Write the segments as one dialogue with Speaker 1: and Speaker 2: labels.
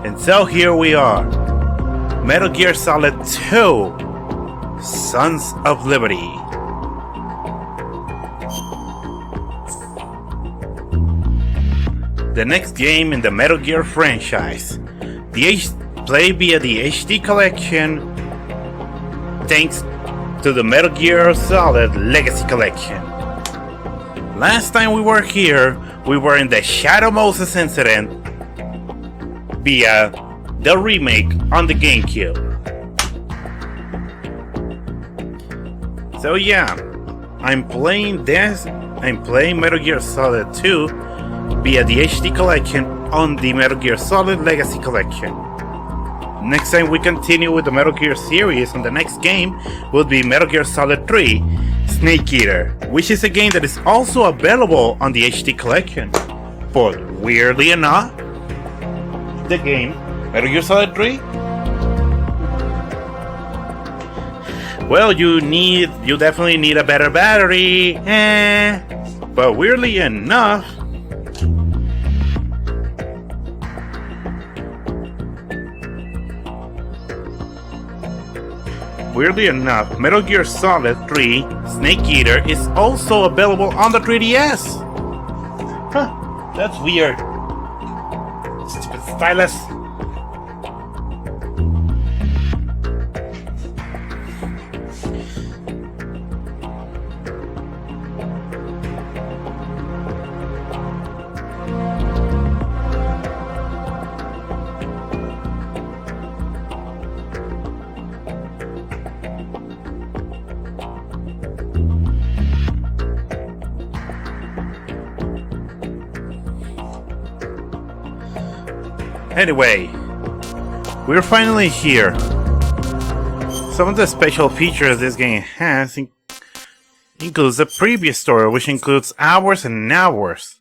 Speaker 1: And so here we are, Metal Gear Solid 2, Sons of Liberty. The next game in the Metal Gear franchise. Play via the HD collection, thanks to the Metal Gear Solid Legacy Collection. Last time we were here, we were in the Shadow Moses incident via the remake on the GameCube. So yeah, I'm playing Metal Gear Solid 2 via the HD collection on the Metal Gear Solid Legacy Collection. Next time we continue with the Metal Gear series, and the next game will be Metal Gear Solid 3 Snake Eater, which is a game that is also available on the HD collection. But weirdly enough, the game Metal Gear Solid 3, well, you definitely need a better battery, but weirdly enough, Metal Gear Solid 3 Snake Eater is also available on the 3DS. Huh, that's weird. Stupid stylus. Anyway, we're finally here. Some of the special features this game has includes the previous story, which includes hours and hours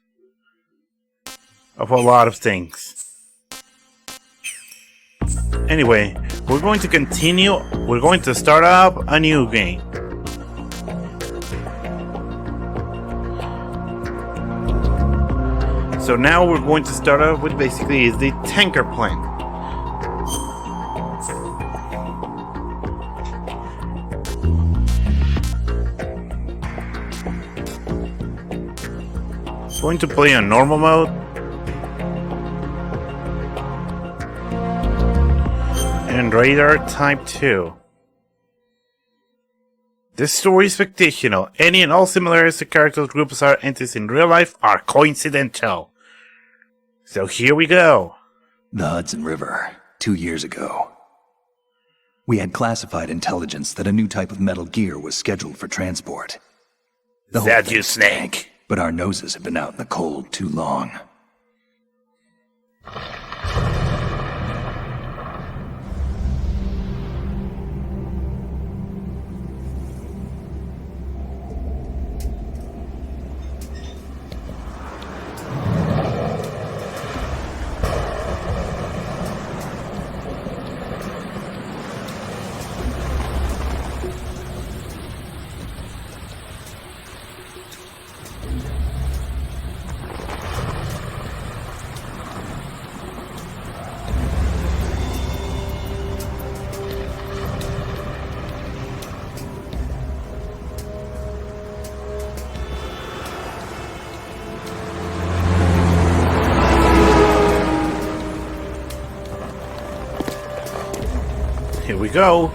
Speaker 1: of a lot of things. Anyway, we're going to continue. We're going to start up a new game. So now we're going to start off with basically is the tanker plant. Going to play on normal mode. And radar type 2. This story is fictional. Any and all similarities to characters, groups, or entities in real life are coincidental. So here we go.
Speaker 2: The Hudson River, 2 years ago. We had classified intelligence that a new type of Metal Gear was scheduled for transport.
Speaker 1: Is that you, Snake?
Speaker 2: But our noses had been out in the cold too long.
Speaker 1: Here we go.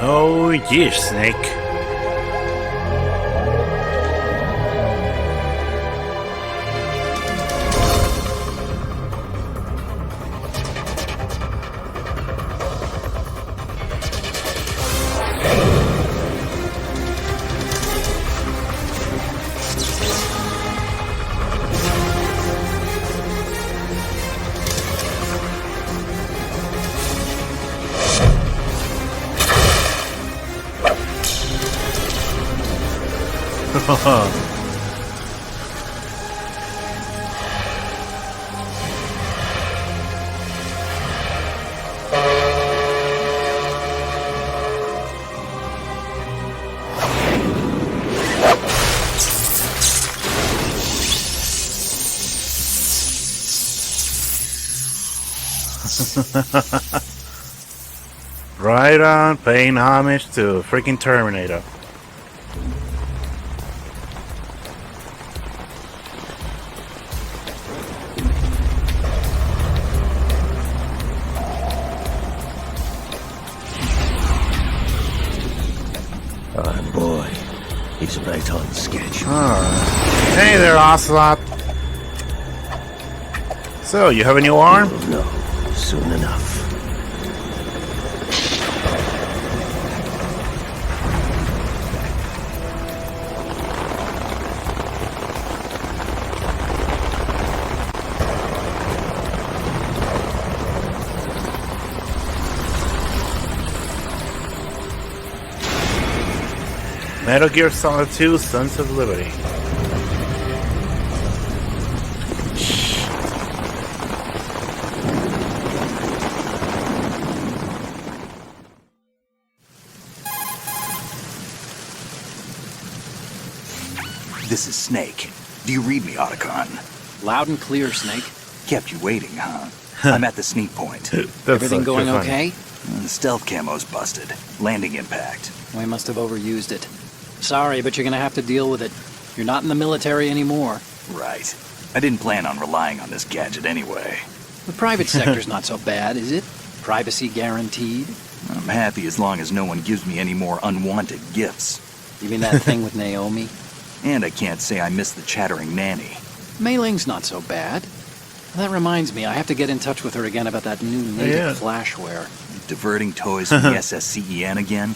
Speaker 1: Oh, yes, Snake. Right on, paying homage to freaking Terminator.
Speaker 3: Oh boy, he's right on schedule.
Speaker 1: Hey there, Ocelot. So, you have a new arm?
Speaker 3: No, soon enough.
Speaker 1: Metal Gear Solid 2 Sons of Liberty.
Speaker 2: This is Snake. Do you read me, Otacon?
Speaker 4: Loud and clear, Snake.
Speaker 2: Kept you waiting, huh? I'm at the sneak point.
Speaker 4: Everything going okay?
Speaker 2: The stealth camo's busted. Landing impact.
Speaker 4: We must have overused it. Sorry, but you're gonna have to deal with it. You're not in the military anymore.
Speaker 2: Right. I didn't plan on relying on this gadget anyway.
Speaker 4: The private sector's not so bad, is it? Privacy guaranteed?
Speaker 2: I'm happy as long as no one gives me any more unwanted gifts.
Speaker 4: You mean that thing with Naomi?
Speaker 2: And I can't say I miss the chattering nanny.
Speaker 4: Mei Ling's not so bad. That reminds me, I have to get in touch with her again about that new native flashware.
Speaker 2: Diverting toys from the SSCEN again?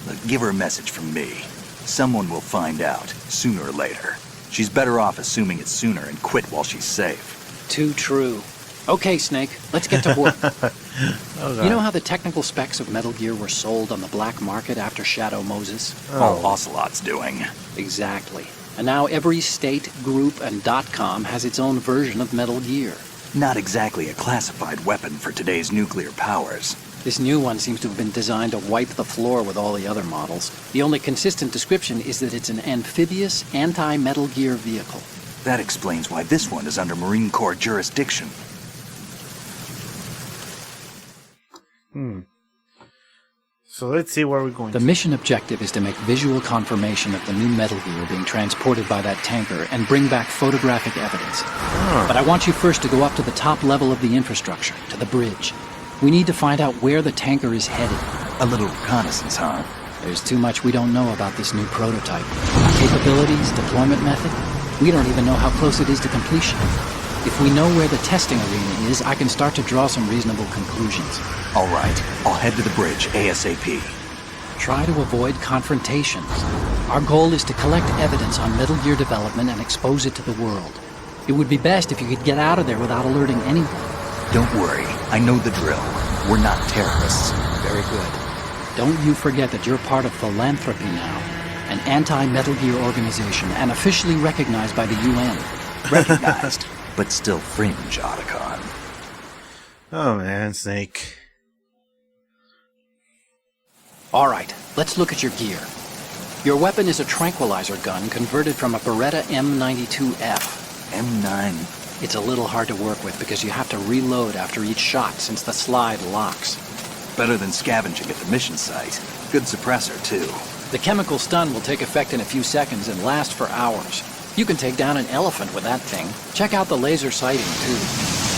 Speaker 2: Look, give her a message from me. Someone will find out, sooner or later. She's better off assuming it sooner and quit while she's safe.
Speaker 4: Too true. Okay, Snake, let's get to work.
Speaker 1: Okay.
Speaker 4: You know how the technical specs of Metal Gear were sold on the black market after Shadow Moses?
Speaker 2: All Ocelot's doing.
Speaker 4: Exactly. And now every state, group, and .com has its own version of Metal Gear.
Speaker 2: Not exactly a classified weapon for today's nuclear powers.
Speaker 4: This new one seems to have been designed to wipe the floor with all the other models. The only consistent description is that it's an amphibious, anti-Metal Gear vehicle.
Speaker 2: That explains why this one is under Marine Corps jurisdiction.
Speaker 1: So let's see where we're going.
Speaker 4: The mission objective is to make visual confirmation of the new Metal Gear being transported by that tanker and bring back photographic evidence. But I want you first to go up to the top level of the infrastructure, to the bridge. We need to find out where the tanker is headed.
Speaker 2: A little reconnaissance, huh?
Speaker 4: There's too much we don't know about this new prototype. Capabilities, deployment method. We don't even know how close it is to completion. If we know where the testing arena is, I can start to draw some reasonable conclusions.
Speaker 2: All right, I'll head to the bridge ASAP.
Speaker 4: Try to avoid confrontations. Our goal is to collect evidence on Metal Gear development and expose it to the world. It would be best if you could get out of there without alerting anyone.
Speaker 2: Don't worry, I know the drill. We're not terrorists.
Speaker 4: Very good. Don't you forget that you're part of Philanthropy now, an anti-Metal Gear organization and officially recognized by the UN.
Speaker 2: Recognized, but still fringe, Otacon.
Speaker 1: Oh man, Snake.
Speaker 4: All right, let's look at your gear. Your weapon is a tranquilizer gun converted from a Beretta M92F.
Speaker 2: M9.
Speaker 4: It's a little hard to work with because you have to reload after each shot since the slide locks.
Speaker 2: Better than scavenging at the mission site. Good suppressor, too.
Speaker 4: The chemical stun will take effect in a few seconds and last for hours. You can take down an elephant with that thing. Check out the laser sighting, too.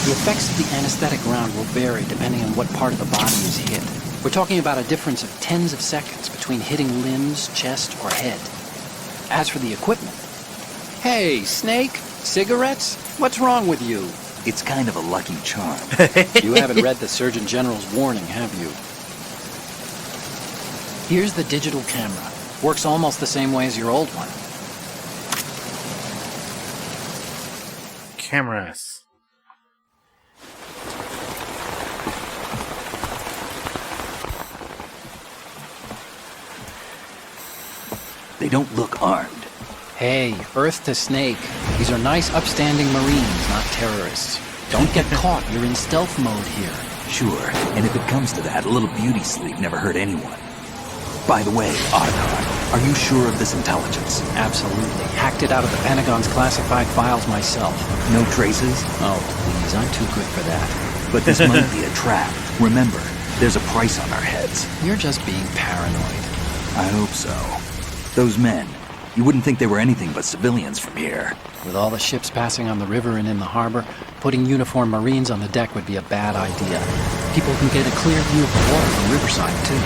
Speaker 4: The effects of the anesthetic round will vary depending on what part of the body is hit. We're talking about a difference of tens of seconds between hitting limbs, chest, or head. As for the equipment... Hey, Snake, cigarettes? What's wrong with you?
Speaker 2: It's kind of a lucky charm.
Speaker 4: You haven't read the Surgeon General's warning, have you? Here's the digital camera. Works almost the same way as your old one.
Speaker 1: Cameras.
Speaker 2: They don't look armed.
Speaker 4: Hey, Earth to Snake. These are nice, upstanding Marines, not terrorists. Don't get caught. You're in stealth mode here.
Speaker 2: Sure, and if it comes to that, a little beauty sleep never hurt anyone. By the way, Otacon, are you sure of this intelligence?
Speaker 4: Absolutely. Hacked it out of the Pentagon's classified files myself.
Speaker 2: No traces?
Speaker 4: Oh, please, I'm too good for that.
Speaker 2: But this might be a trap. Remember, there's a price on our heads.
Speaker 4: You're just being paranoid.
Speaker 2: I hope so. Those men, you wouldn't think they were anything but civilians from here.
Speaker 4: With all the ships passing on the river and in the harbor, putting uniformed Marines on the deck would be a bad idea. People can get a clear view of the water from Riverside, too.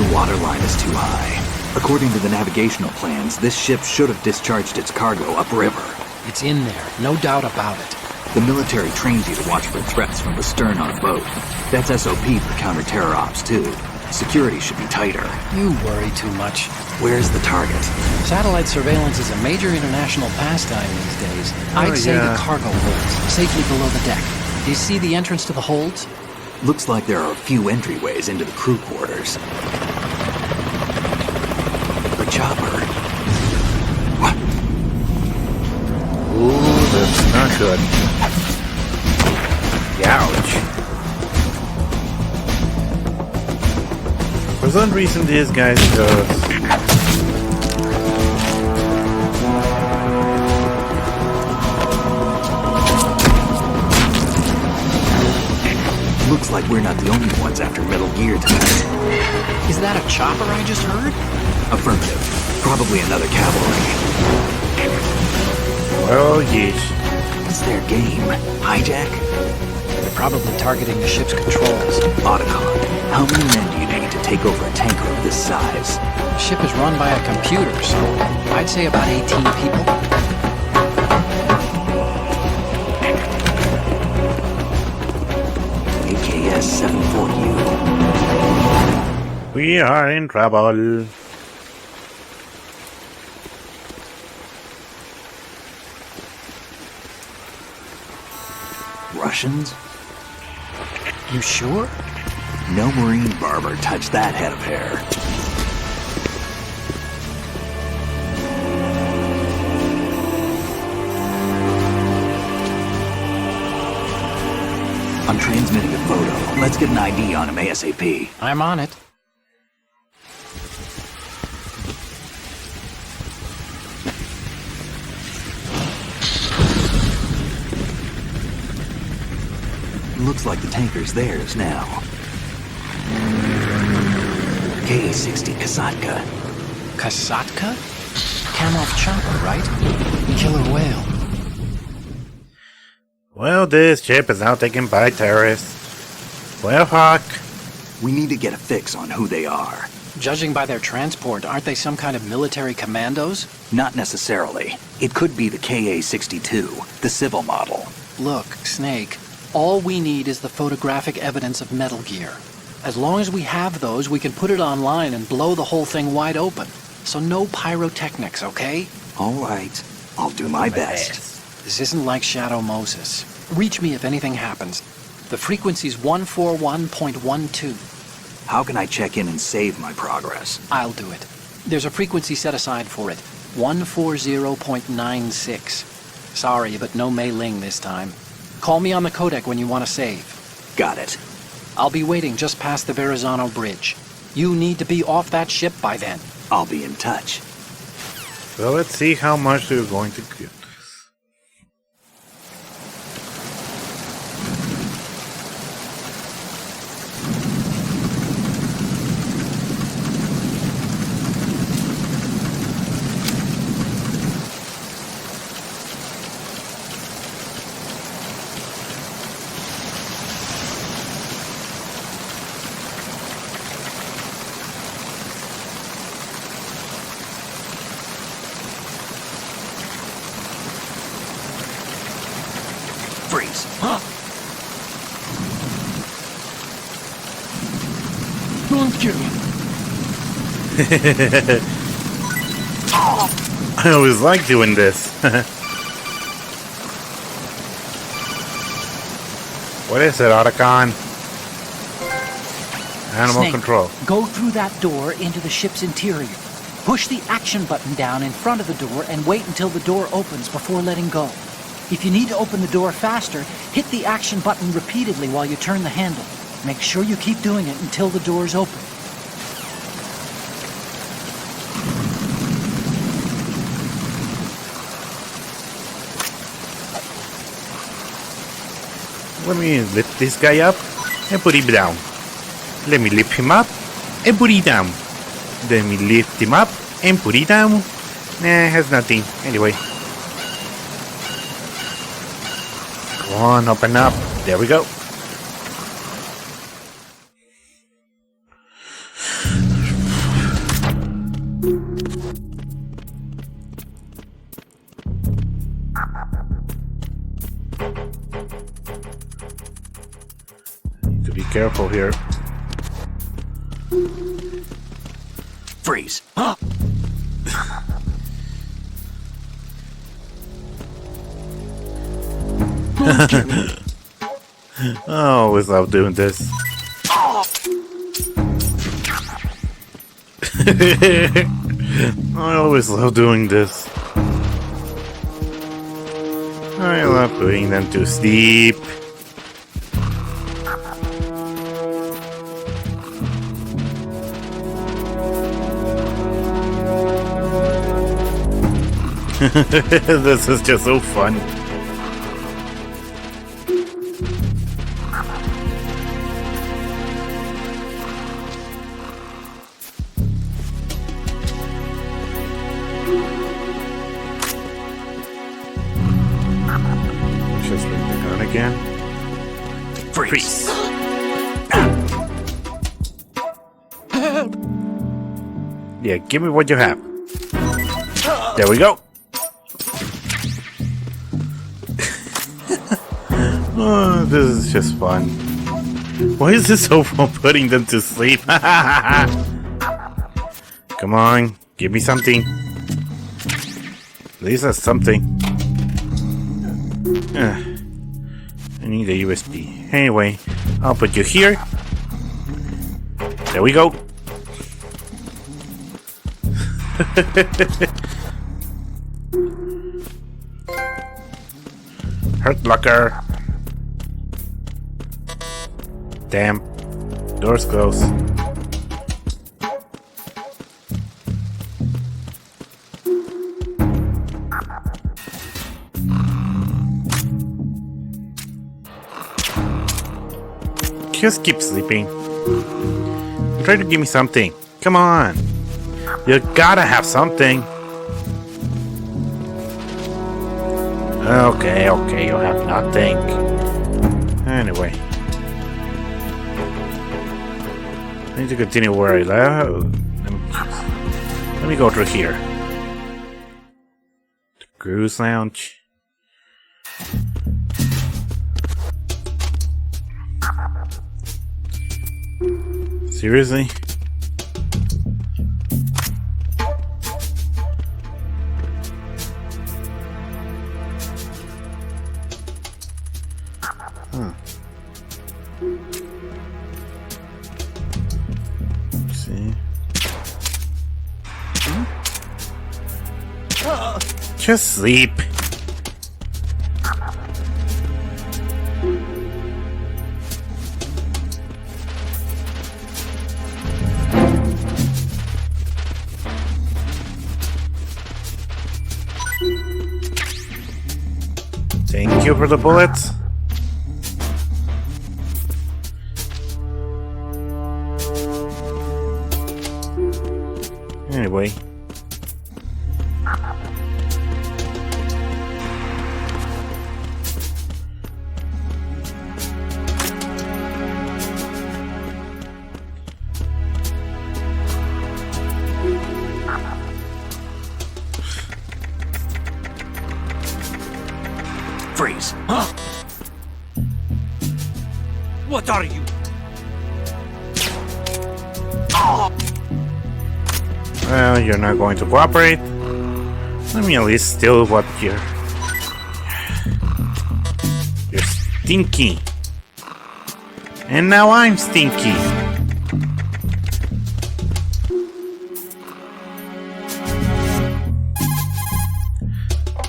Speaker 2: The water line is too high. According to the navigational plans, this ship should have discharged its cargo upriver.
Speaker 4: It's in there, no doubt about it.
Speaker 2: The military trains you to watch for threats from the stern on a boat. That's SOP for counter-terror ops, too. Security should be tighter.
Speaker 4: You worry too much.
Speaker 2: Where's the target?
Speaker 4: Satellite surveillance is a major international pastime these days. I'd say the cargo holds, safely below the deck. Do you see the entrance to the holds?
Speaker 2: Looks like there are a few entryways into the crew quarters. The chopper. What?
Speaker 1: Ooh, that's not good. Ouch. For some reason, these guys just...
Speaker 2: Looks like we're not the only ones after Metal Gear tonight.
Speaker 4: Is that a chopper I just heard?
Speaker 2: Affirmative. Probably another cavalry.
Speaker 1: Well, yeesh.
Speaker 2: What's their game? Hijack?
Speaker 4: They're probably targeting the ship's controls.
Speaker 2: Otacon, how many men do you need to take over a tanker of this size?
Speaker 4: The ship is run by a computer, so I'd say about 18 people.
Speaker 2: AKS 74U.
Speaker 1: We are in trouble.
Speaker 2: Russians?
Speaker 4: You sure?
Speaker 2: No Marine barber touched that head of hair. I'm transmitting a photo. Let's get an ID on him ASAP.
Speaker 4: I'm on it.
Speaker 2: Looks like the tanker's theirs now. Ka-60 Kasatka.
Speaker 4: Kasatka? Kamov chopper, right? Killer whale.
Speaker 1: Well, this ship is now taken by terrorists. Well, Hawk.
Speaker 2: We need to get a fix on who they are.
Speaker 4: Judging by their transport, aren't they some kind of military commandos?
Speaker 2: Not necessarily. It could be the Ka-62, the civil model.
Speaker 4: Look, Snake, all we need is the photographic evidence of Metal Gear. As long as we have those, we can put it online and blow the whole thing wide open. So no pyrotechnics, okay?
Speaker 2: All right. I'll do my best.
Speaker 4: This isn't like Shadow Moses. Reach me if anything happens. The frequency's 141.12.
Speaker 2: How can I check in and save my progress?
Speaker 4: I'll do it. There's a frequency set aside for it. 140.96. Sorry, but no Mei Ling this time. Call me on the codec when you want to save.
Speaker 2: Got it.
Speaker 4: I'll be waiting just past the Verrazano Bridge. You need to be off that ship by then.
Speaker 2: I'll be in touch.
Speaker 1: So let's see how much we're going to get.
Speaker 2: Freeze!
Speaker 4: Don't kill me.
Speaker 1: I always like doing this. What is it, Otacon? Animal
Speaker 4: Snake,
Speaker 1: control.
Speaker 4: go through that door into the ship's interior. Push the action button down in front of the door and wait until the door opens before letting go. If you need to open the door faster, hit the action button repeatedly while you turn the handle. Make sure you keep doing it until the door's open.
Speaker 1: Let me lift this guy up and put him down. Let me lift him up and put him down. Let me lift him up and put him down. Nah, has nothing. Anyway. Come on, open up. There we go. Need to be careful here.
Speaker 2: Freeze!
Speaker 1: I always love doing this. I always love doing this. I love putting them to sleep. This is just so fun. Just bring the gun again.
Speaker 2: Freeze!
Speaker 1: Yeah, give me what you have. There we go. Oh, this is just fun. Why is this so fun putting them to sleep? Come on, give me something. At least that's something. I need a USB. Anyway, I'll put you here. There we go. Hurt locker. Damn. Door's closed. Just keep sleeping. Try to give me something. Come on. You gotta have something. Okay, you have nothing. Anyway. I need to continue where I left. Let me go through here. The cruise lounge. Seriously? Huh. Let's see. Just sleep. Thank you for the bullets. Anyway.
Speaker 2: Freeze!
Speaker 5: are you?
Speaker 1: Well, you're not going to cooperate. Let me at least steal what you're stinky. And now I'm stinky.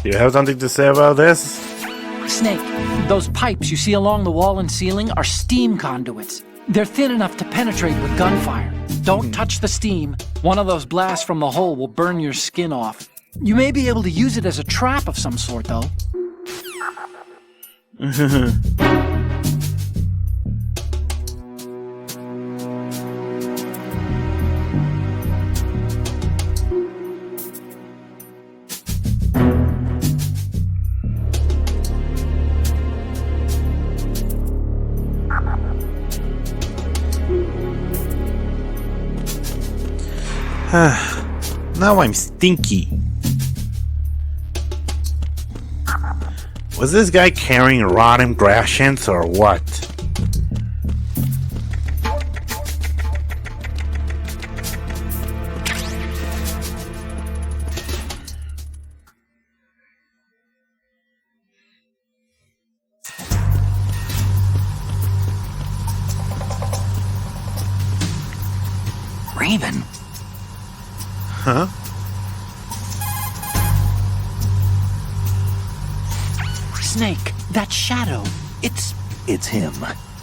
Speaker 1: Do you have something to say about this?
Speaker 4: Snake, those pipes you see along the wall and ceiling are steam conduits. They're thin enough to penetrate with gunfire. Don't touch the steam. One of those blasts from the hole will burn your skin off. You may be able to use it as a trap of some sort, though.
Speaker 1: Now I'm stinky. Was this guy carrying rotten rations or what?
Speaker 2: Raven?
Speaker 1: Huh?
Speaker 4: Snake, that shadow,
Speaker 2: It's him.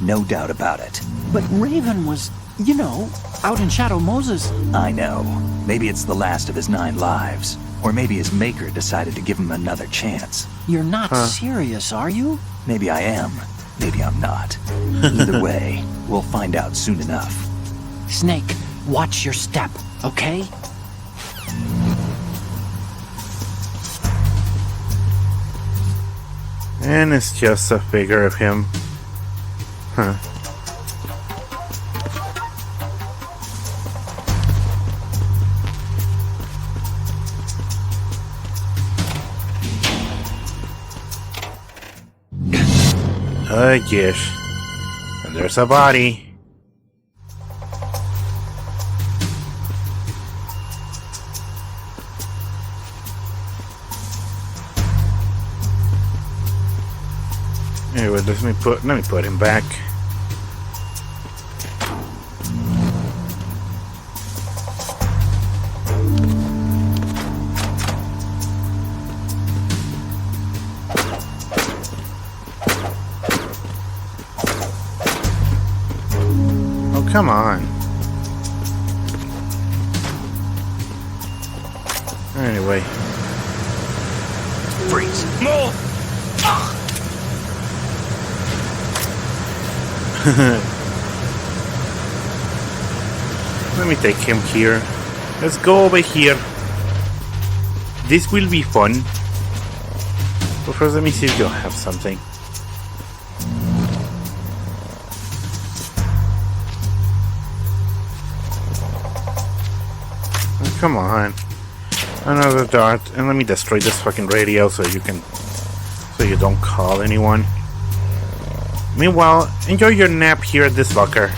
Speaker 2: No doubt about it.
Speaker 4: But Raven was, you know, out in Shadow Moses.
Speaker 2: I know. Maybe it's the last of his 9 lives. Or maybe his maker decided to give him another chance.
Speaker 4: You're not serious, are you?
Speaker 2: Maybe I am. Maybe I'm not. Either way, we'll find out soon enough.
Speaker 4: Snake, watch your step, okay?
Speaker 1: And it's just a figure of him. Huh. Yes. And there's a body. Anyway, let me put him back. Oh, come on. Anyway.
Speaker 5: Freeze. Move!
Speaker 1: Let me take him here. Let's go over here. This will be fun. But first, let me see if you'll have something. Oh, come on. Another dart. And let me destroy this fucking radio so you don't call anyone. Meanwhile, enjoy your nap here at this locker.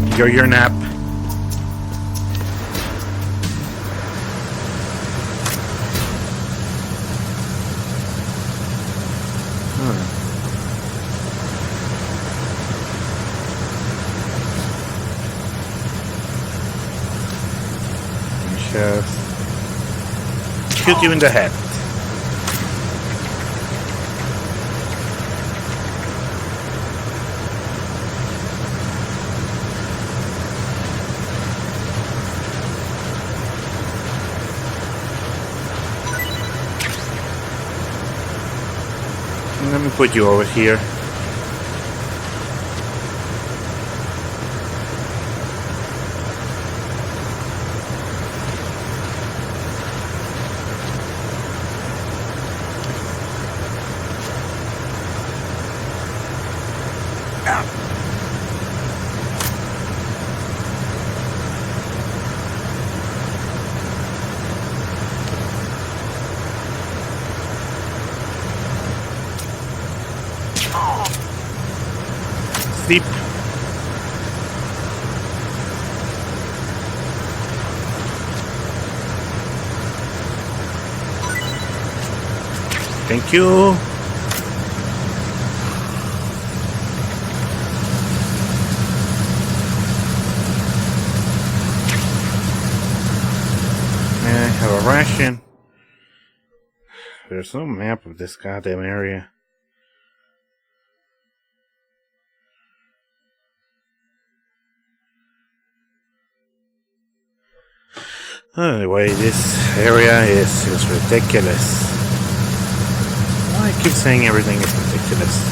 Speaker 1: Enjoy your nap. Just shoot you in the head. Let me put you over here. sleep. Thank you. And I have a ration. There's no map of this goddamn area. Anyway, this area is ridiculous. Why I keep saying everything is ridiculous?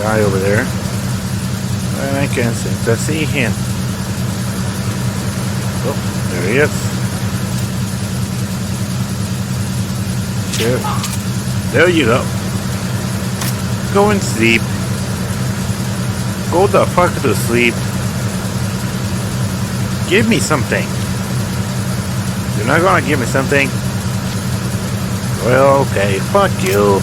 Speaker 1: Guy over there. And I can't seem to see him. Oh, there he is. There you go. Go and sleep. Go the fuck to sleep. Give me something. You're not gonna give me something? Well, okay, fuck you.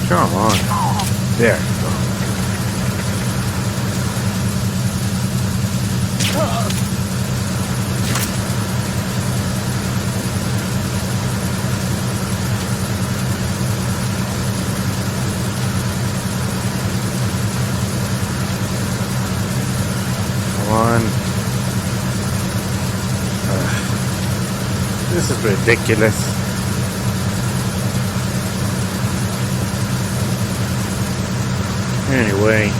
Speaker 1: Come on. There. This is ridiculous. Anyway.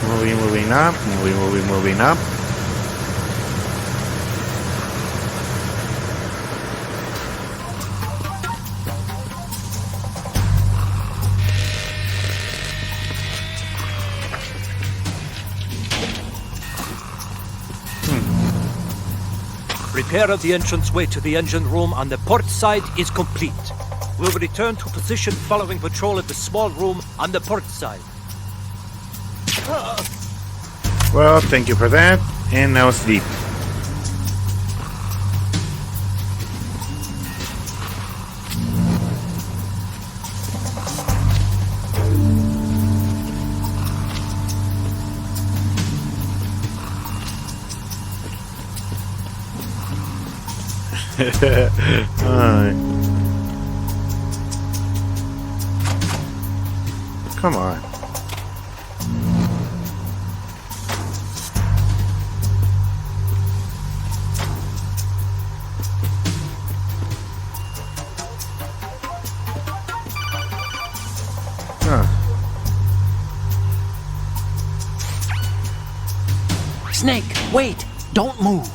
Speaker 1: Moving up. Moving up.
Speaker 5: Repair of the entranceway to the engine room on the port side is complete. We'll return to position following patrol at the small room on the port side.
Speaker 1: Well, thank you for that. And now sleep. Come on.
Speaker 4: Snake, wait! Don't move!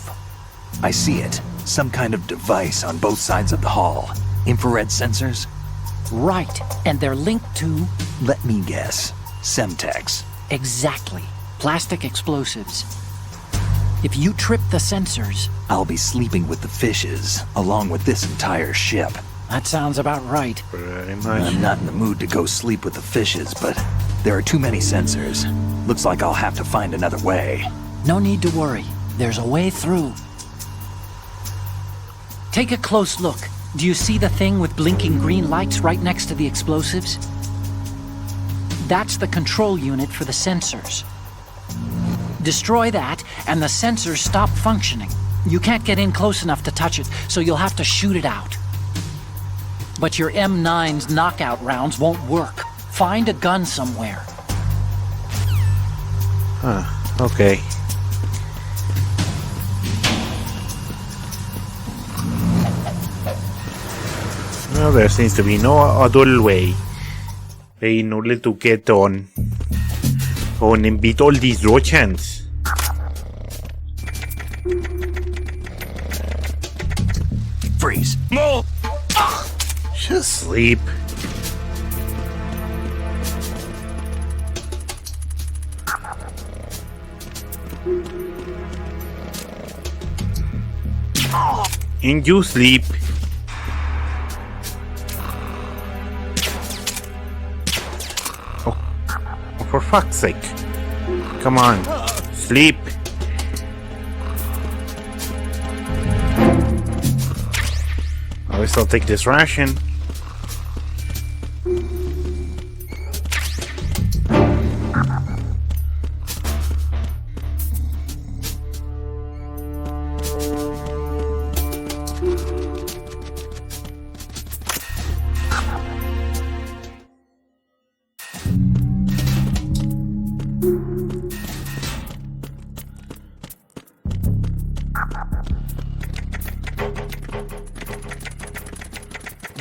Speaker 2: I see it. Some kind of device on both sides of the hall. Infrared sensors?
Speaker 4: Right, and they're linked to...
Speaker 2: Let me guess. Semtex.
Speaker 4: Exactly. Plastic explosives. If you trip the sensors...
Speaker 2: I'll be sleeping with the fishes, along with this entire ship.
Speaker 4: That sounds about right.
Speaker 1: Pretty much.
Speaker 2: I'm not in the mood to go sleep with the fishes, but there are too many sensors. Looks like I'll have to find another way.
Speaker 4: No need to worry. There's a way through. Take a close look. Do you see the thing with blinking green lights right next to the explosives? That's the control unit for the sensors. Destroy that, and the sensors stop functioning. You can't get in close enough to touch it, so you'll have to shoot it out. But your M9's knockout rounds won't work. Find a gun somewhere.
Speaker 1: Okay. Well, there seems to be no other way. In order to get on and beat all these Russians.
Speaker 2: Freeze. No!
Speaker 1: Just sleep. And you sleep. Oh, for fuck's sake. Come on. Sleep. I still take this ration.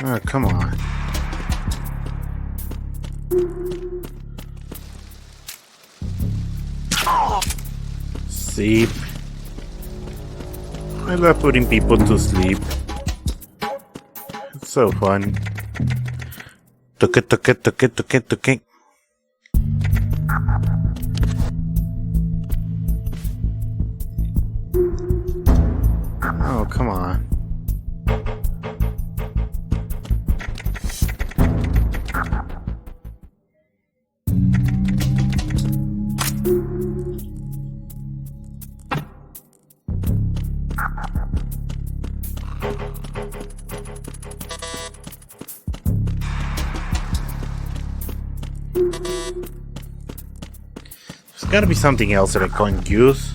Speaker 1: Oh, come on. Sleep. I love putting people to sleep. It's so fun. Took it. Oh, come on. There's gotta be something else that I can't use.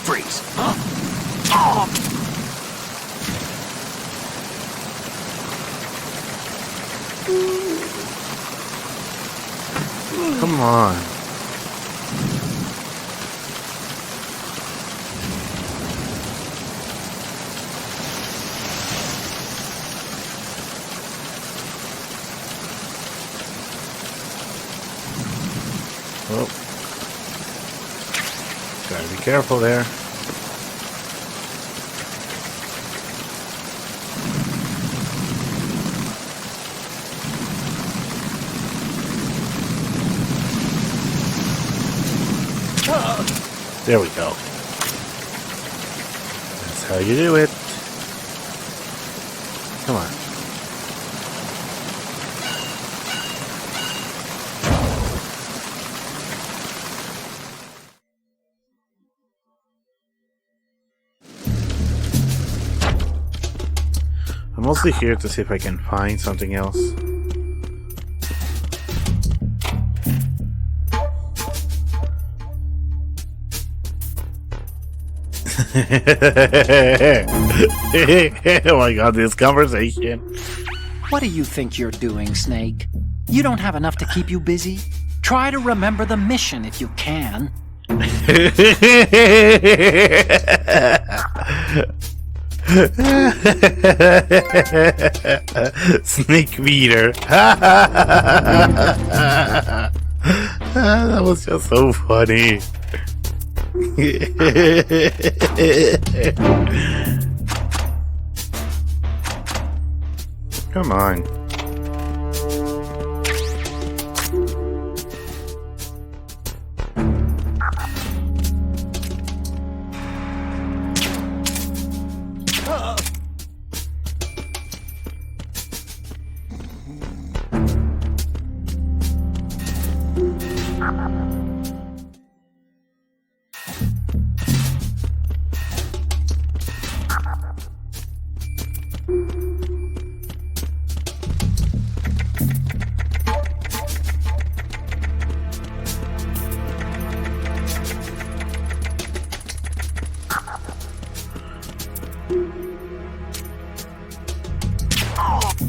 Speaker 2: Freeze.
Speaker 1: Come on. Oh. Gotta be careful there. There we go. That's how you do it. Come on. I'm mostly here to see if I can find something else. Oh my god, this conversation.
Speaker 4: What do you think you're doing, Snake? You don't have enough to keep you busy? Try to remember the mission if you can.
Speaker 1: Snake beater. That was just so funny. Come on.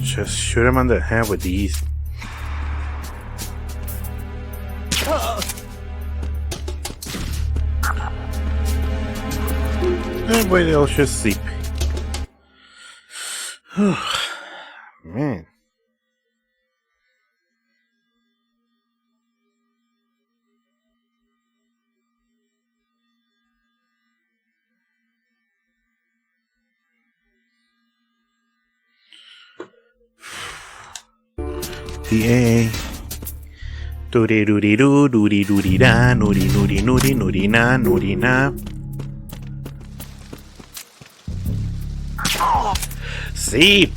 Speaker 1: Just shoot him on the head with these. Everybody else should sleep. Man. GTA. Doody doody doo doody doody da noody noody noody noody na noody na. Seep.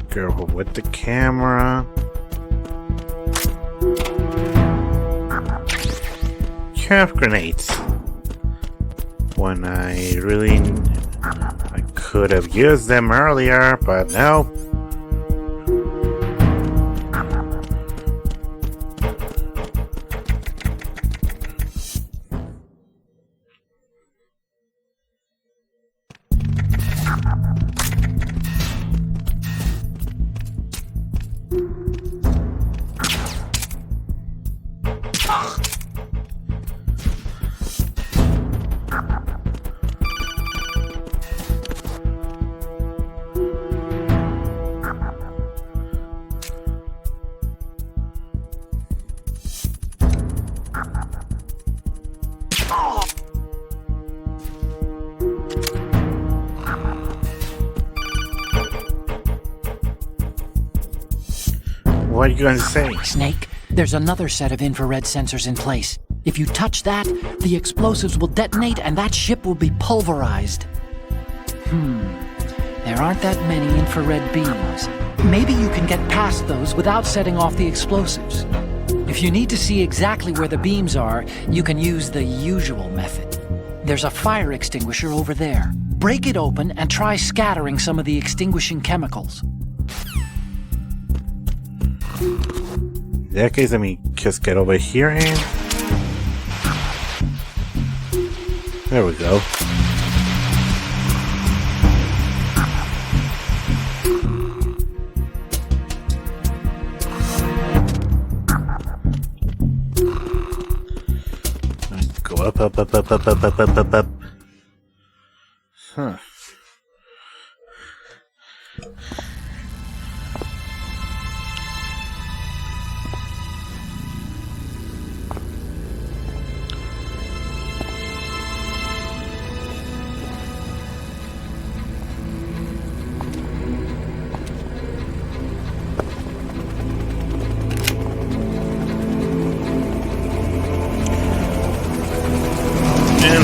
Speaker 1: Girl with the camera. Chaff grenades. When I could have used them earlier, but no. What are you going to say?
Speaker 4: Snake, there's another set of infrared sensors in place. If you touch that, the explosives will detonate and that ship will be pulverized. There aren't that many infrared beams. Maybe you can get past those without setting off the explosives. If you need to see exactly where the beams are, you can use the usual method. There's a fire extinguisher over there. Break it open and try scattering some of the extinguishing chemicals.
Speaker 1: In that case, let me just get over here and... There we go. Go up. Huh.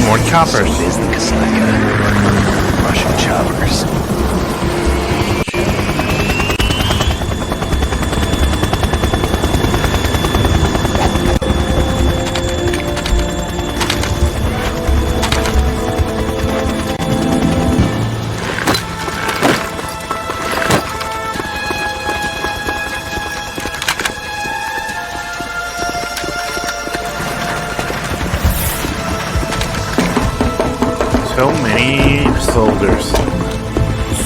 Speaker 1: More choppers.
Speaker 2: So it is the Kasaka. Russian choppers.
Speaker 1: So many soldiers.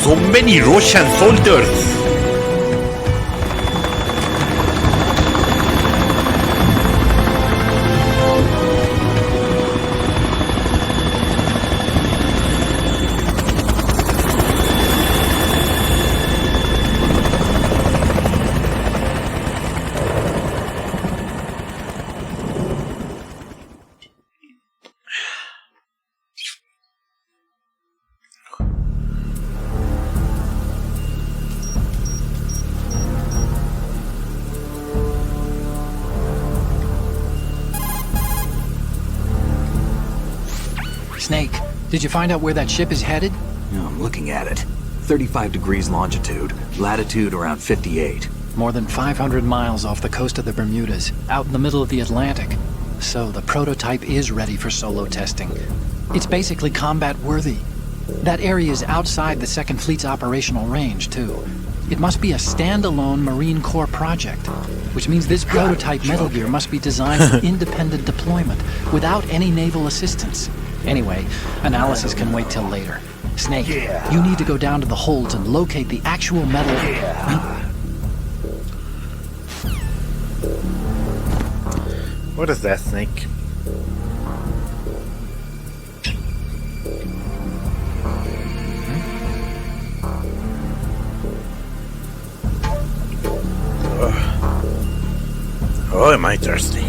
Speaker 1: So many Russian soldiers.
Speaker 4: Snake, did you find out where that ship is headed?
Speaker 2: No, I'm looking at it. 35 degrees longitude, latitude around 58.
Speaker 4: More than 500 miles off the coast of the Bermudas, out in the middle of the Atlantic. So the prototype is ready for solo testing. It's basically combat worthy. That area is outside the Second Fleet's operational range, too. It must be a standalone Marine Corps project, which means this prototype Metal Gear must be designed for independent deployment, without any naval assistance. Anyway, analysis can wait till later. Snake, you need to go down to the holds and locate the actual metal...
Speaker 1: What is that, Snake? Oh, am I thirsty?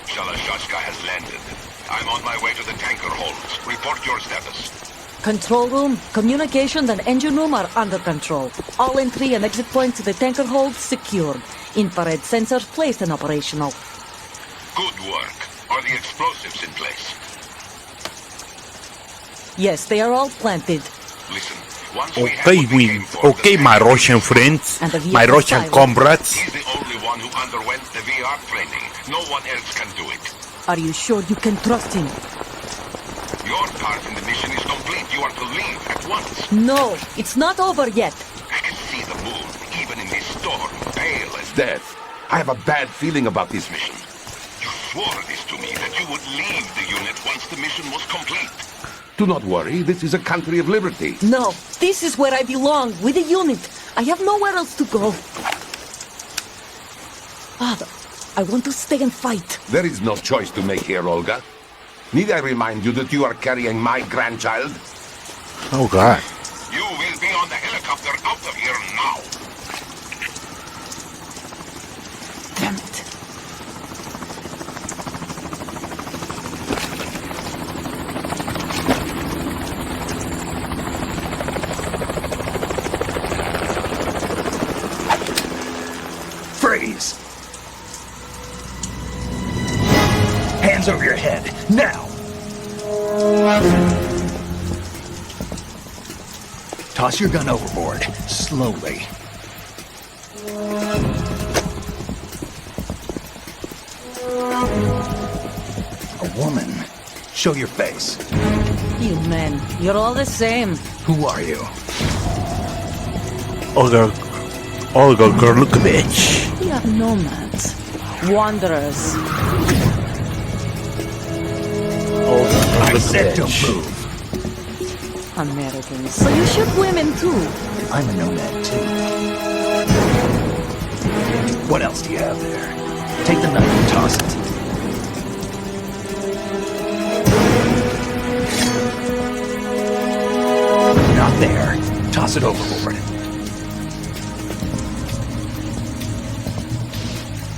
Speaker 6: Shalashashka has landed. I'm on my way to the tanker holds. Report your status.
Speaker 7: Control room, communications and engine room are under control. All entry and exit points to the tanker hold secured. Infrared sensors placed and operational.
Speaker 6: Good work. Are the explosives in place?
Speaker 7: Yes, they are all planted.
Speaker 6: Listen, once we have
Speaker 1: Okay,
Speaker 6: what we came for,
Speaker 1: okay,
Speaker 6: the
Speaker 1: my
Speaker 6: tanker
Speaker 1: Russian
Speaker 6: is-
Speaker 1: friends,
Speaker 7: And the
Speaker 1: my
Speaker 7: vehicle
Speaker 1: Russian
Speaker 7: silent.
Speaker 1: comrades.
Speaker 6: He's the only one who underwent the VR training. No one else can do it.
Speaker 7: Are you sure you can trust him?
Speaker 6: Your part in the mission is complete. You are to leave at once.
Speaker 7: No, it's not over yet.
Speaker 6: I can see the moon, even in this storm, pale as death. I have a bad feeling about this mission. You swore this to me, that you would leave the unit once the mission was complete. Do not worry, this is a country of liberty.
Speaker 7: No, this is where I belong, with the unit. I have nowhere else to go. Father, I want to stay and fight.
Speaker 6: There is no choice to make here, Olga. Need I remind you that you are carrying my grandchild?
Speaker 1: Oh god.
Speaker 6: You will be on the helicopter out of here now.
Speaker 7: Damn it.
Speaker 2: Freeze! Hands over your head, now! Toss your gun overboard, slowly. A woman. Show your face.
Speaker 7: You men, you're all the same.
Speaker 2: Who are you?
Speaker 1: Olga Gorlukovich.
Speaker 7: We are nomads. Wanderers.
Speaker 2: I said don't move.
Speaker 7: Americans. So you shoot women too.
Speaker 2: I'm a nomad too. What else do you have there? Take the knife and toss it. Not there. Toss it overboard.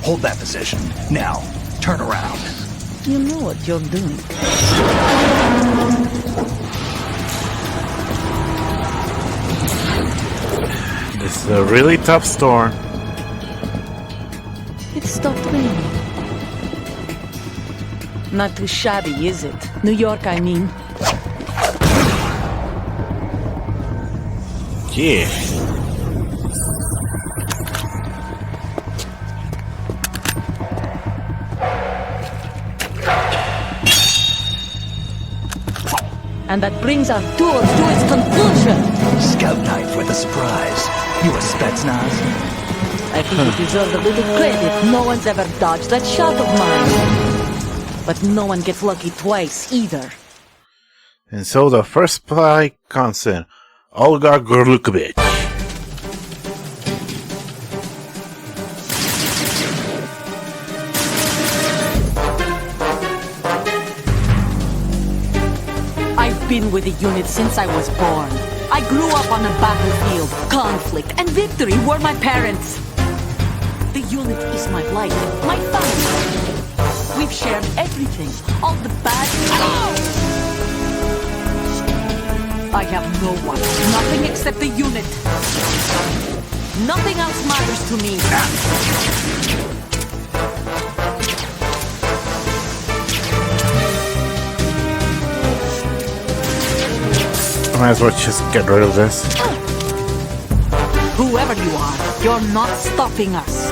Speaker 2: Hold that position. Now, turn around.
Speaker 7: You know what you're doing.
Speaker 1: This is a really tough storm.
Speaker 7: It stopped raining. Not too shabby, is it? New York, I mean.
Speaker 1: Yeah.
Speaker 7: And that brings our tour to its conclusion.
Speaker 2: Scout knife with a surprise. You a Spetsnaz?
Speaker 7: I think you deserve a little credit. No one's ever dodged that shot of mine. But no one gets lucky twice, either.
Speaker 1: And so the first spy constant, Olga Gorlukovich.
Speaker 7: I've been with the unit since I was born. I grew up on the battlefield. Conflict and victory were my parents. The unit is my life, my family. We've shared everything, all the bad. I have no one, nothing except the unit. Nothing else matters to me.
Speaker 1: Might as well just get rid of this.
Speaker 7: Whoever you are, you're not stopping us.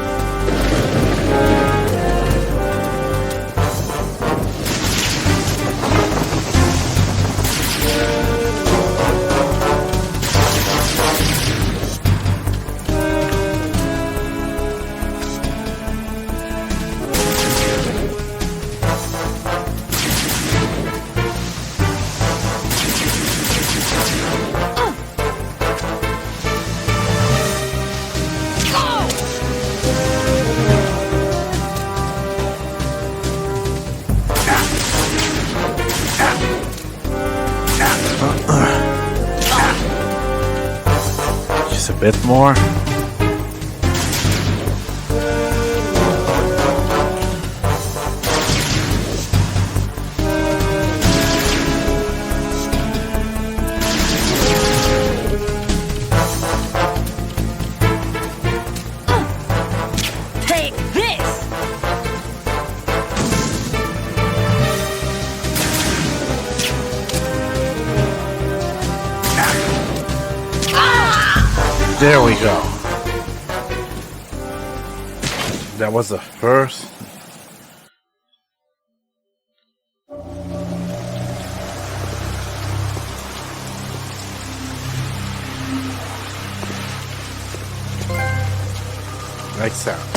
Speaker 1: bit more.
Speaker 7: Take this!
Speaker 1: There we go. That was the first. Like sound.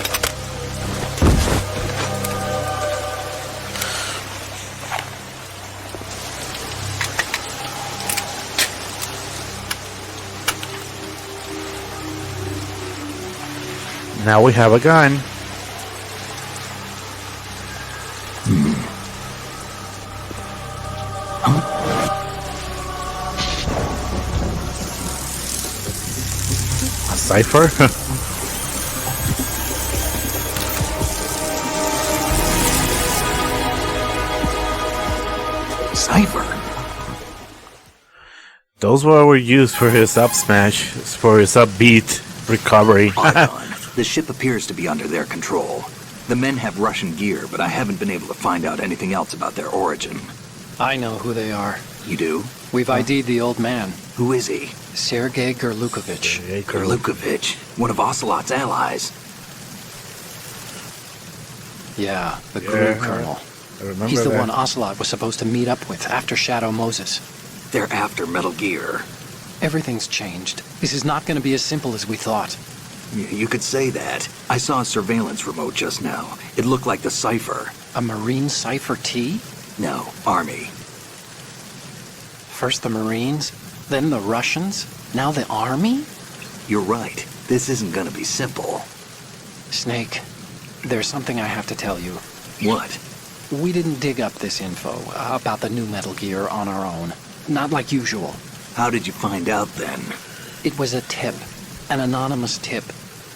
Speaker 1: Now we have a gun. A cipher?
Speaker 2: Cipher.
Speaker 1: Those were used for his up smash, for his upbeat recovery.
Speaker 2: Argon, the ship appears to be under their control. The men have Russian gear, but I haven't been able to find out anything else about their origin.
Speaker 4: I know who they are.
Speaker 2: You do?
Speaker 4: We've ID'd the old man,
Speaker 2: Who is he?
Speaker 4: Sergei Gerlukovich.
Speaker 2: Gerlukovich, one of Ocelot's allies.
Speaker 4: Yeah, the
Speaker 1: Yeah,
Speaker 4: Gru Colonel.
Speaker 1: I remember
Speaker 4: He's the
Speaker 1: that.
Speaker 4: one Ocelot was supposed to meet up with after Shadow Moses.
Speaker 2: They're after Metal Gear.
Speaker 4: Everything's changed. This is not going to be as simple as we thought.
Speaker 2: You could say that. I saw a surveillance remote just now. It looked like the cipher.
Speaker 4: A Marine Cipher T?
Speaker 2: No, Army.
Speaker 4: First the Marines, then the Russians, now the Army?
Speaker 2: You're right. This isn't gonna be simple.
Speaker 4: Snake, there's something I have to tell you.
Speaker 2: What?
Speaker 4: We didn't dig up this info about the new Metal Gear on our own. Not like usual.
Speaker 2: How did you find out then?
Speaker 4: It was a tip. An anonymous tip.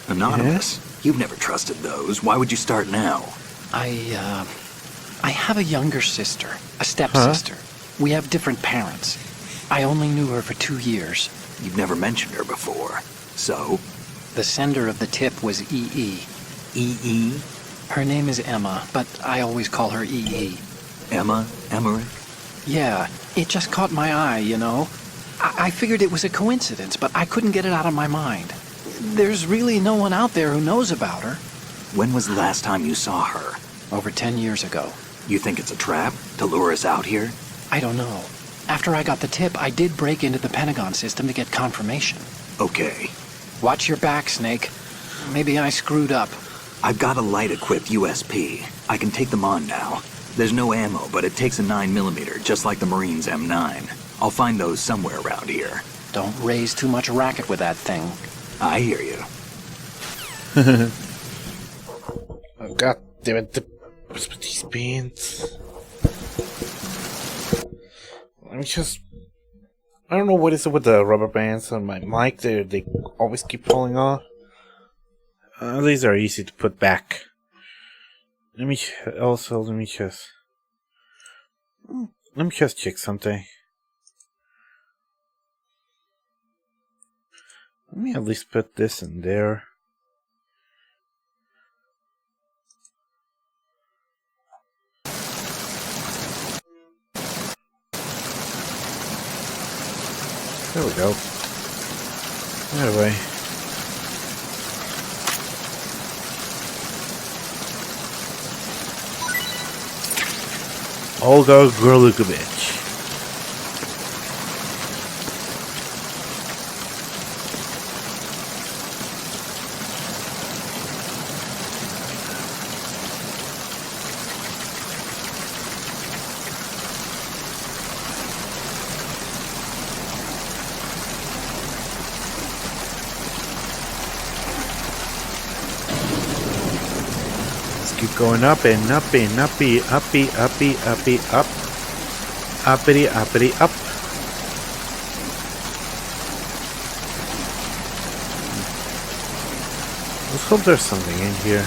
Speaker 2: Anonymous? You've never trusted those. Why would you start now?
Speaker 4: I have a younger sister, a stepsister. We have different parents. I only knew her for 2 years.
Speaker 2: You've never mentioned her before. So?
Speaker 4: The sender of the tip was EE.
Speaker 2: E.E.?
Speaker 4: Her name is Emma, but I always call her EE.
Speaker 2: Emma? Emmerich?
Speaker 4: Yeah, it just caught my eye, you know? I figured it was a coincidence, but I couldn't get it out of my mind. There's really no one out there who knows about her.
Speaker 2: When was the last time you saw her?
Speaker 4: Over 10 years ago.
Speaker 2: You think it's a trap? To lure us out here?
Speaker 4: I don't know. After I got the tip, I did break into the Pentagon system to get confirmation.
Speaker 2: Okay.
Speaker 4: Watch your back, Snake. Maybe I screwed up.
Speaker 2: I've got a light-equipped USP. I can take them on now. There's no ammo, but it takes a 9mm, just like the Marines' M9. I'll find those somewhere around here.
Speaker 4: Don't raise too much racket with that thing.
Speaker 2: I hear you.
Speaker 1: Oh, God damn it. What's with these beans? Let me just... I don't know what is it with the rubber bands on my mic. They always keep falling off. These are easy to put back. Let me just check something. Let me at least put this in there. There we go. Anyway. Olga Gerlukovich. Keep going up and up and uppy, uppy, uppy, uppy, up. Uppity, uppity, up. Let's hope there's something in here.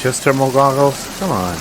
Speaker 1: Just thermal goggles? Come on.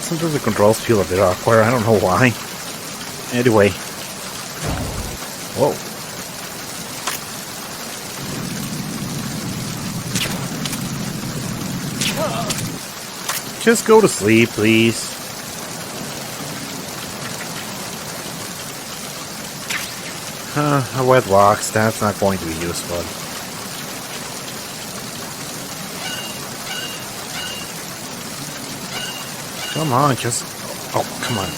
Speaker 1: Sometimes the controls feel a bit awkward, I don't know why. Anyway. Whoa. Just go to sleep, please. A wet box, that's not going to be useful. Come on, just... Oh, come on.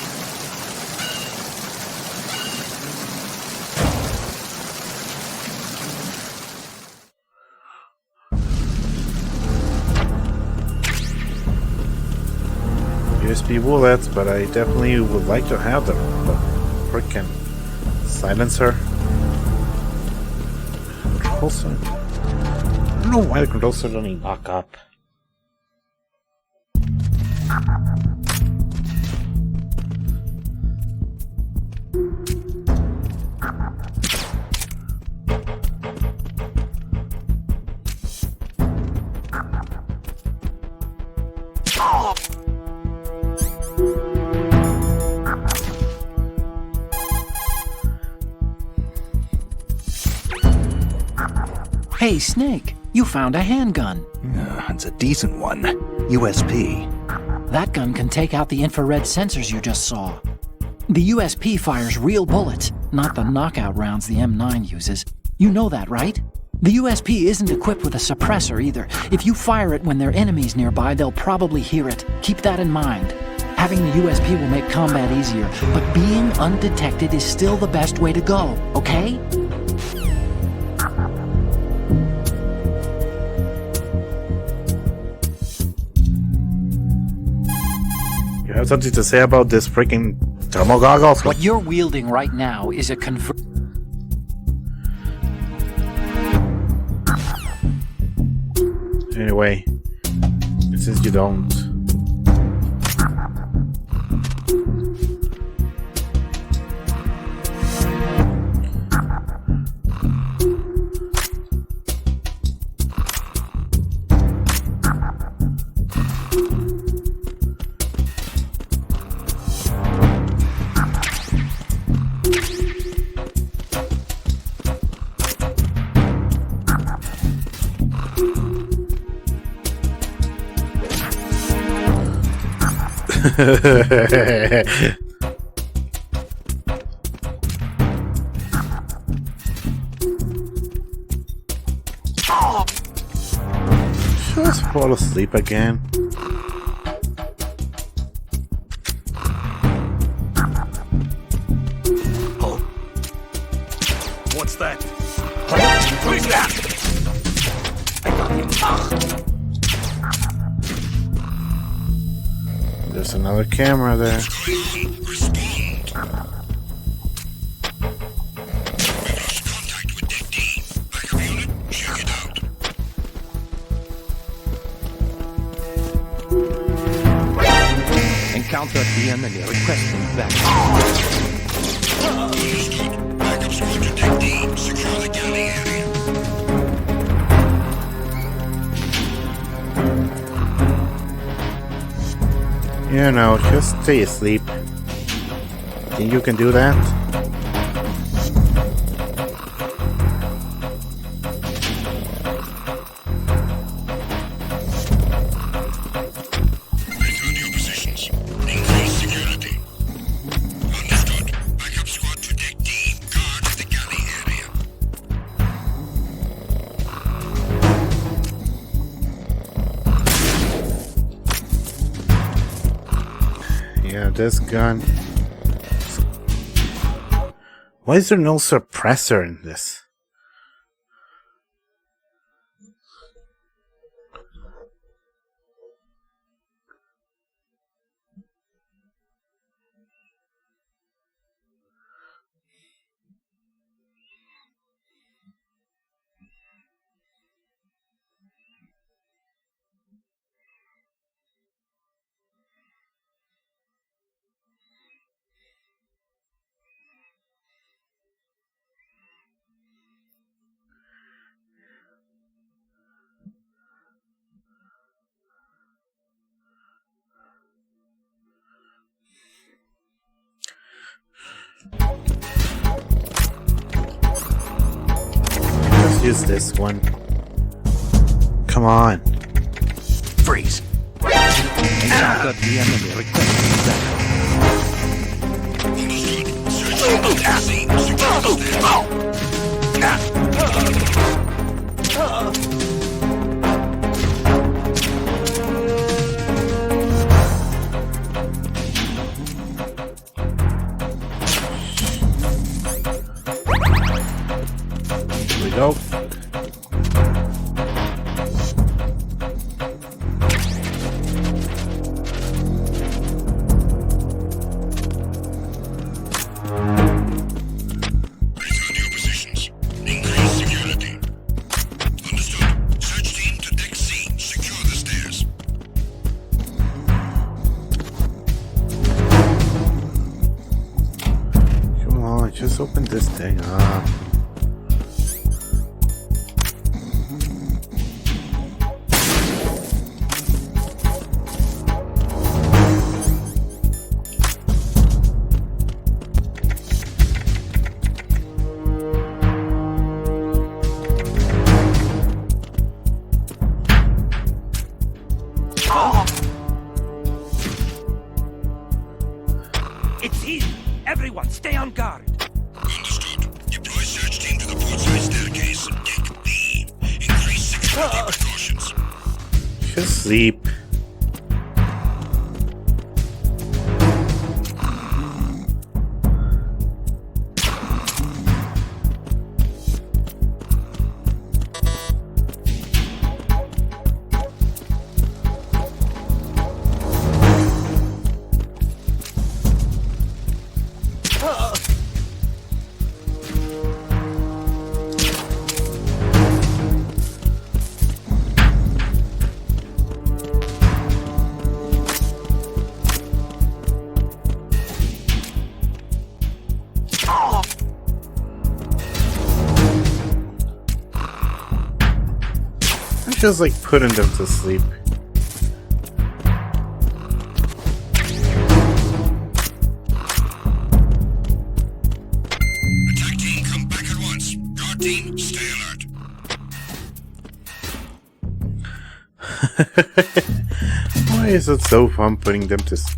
Speaker 1: USB bullets, but I definitely would like to have them. But frickin' silencer. Control center. I don't know why the control center doesn't lock up.
Speaker 4: Hey, Snake, you found a handgun.
Speaker 2: It's a decent one. USP.
Speaker 4: That gun can take out the infrared sensors you just saw. The USP fires real bullets, not the knockout rounds the M9 uses. You know that, right? The USP isn't equipped with a suppressor either. If you fire it when there are enemies nearby, they'll probably hear it. Keep that in mind. Having the USP will make combat easier, but being undetected is still the best way to go, okay?
Speaker 1: You have something to say about this freaking thermal goggles?
Speaker 4: What you're wielding right now is a
Speaker 1: Anyway, since you don't. Just fall asleep again.
Speaker 6: Oh. What's that? Who is that? I got him.
Speaker 1: There's another camera there.
Speaker 5: Encounter at the enemy requesting back.
Speaker 6: Backup squad to take D. Secure the galley area.
Speaker 1: You know, just stay asleep. Think you can do that?
Speaker 6: Return to your positions. Increase security. Understood. Backup squad to take D. Guard the galley area.
Speaker 1: this gun. Why is there no suppressor in this? Let's use this one. Come on.
Speaker 2: Freeze.
Speaker 5: Got the enemy requesting backup.
Speaker 1: Here we go. Come on, just open this thing up.
Speaker 5: It's here! Everyone, stay on guard!
Speaker 6: Understood. Deploy search team to the portside staircase. Deck B. Increase security precautions.
Speaker 1: Just sleep. It feels like putting them to sleep.
Speaker 6: Attack team, come back at once. Guard team, stay alert.
Speaker 1: Why is it so fun putting them to sleep?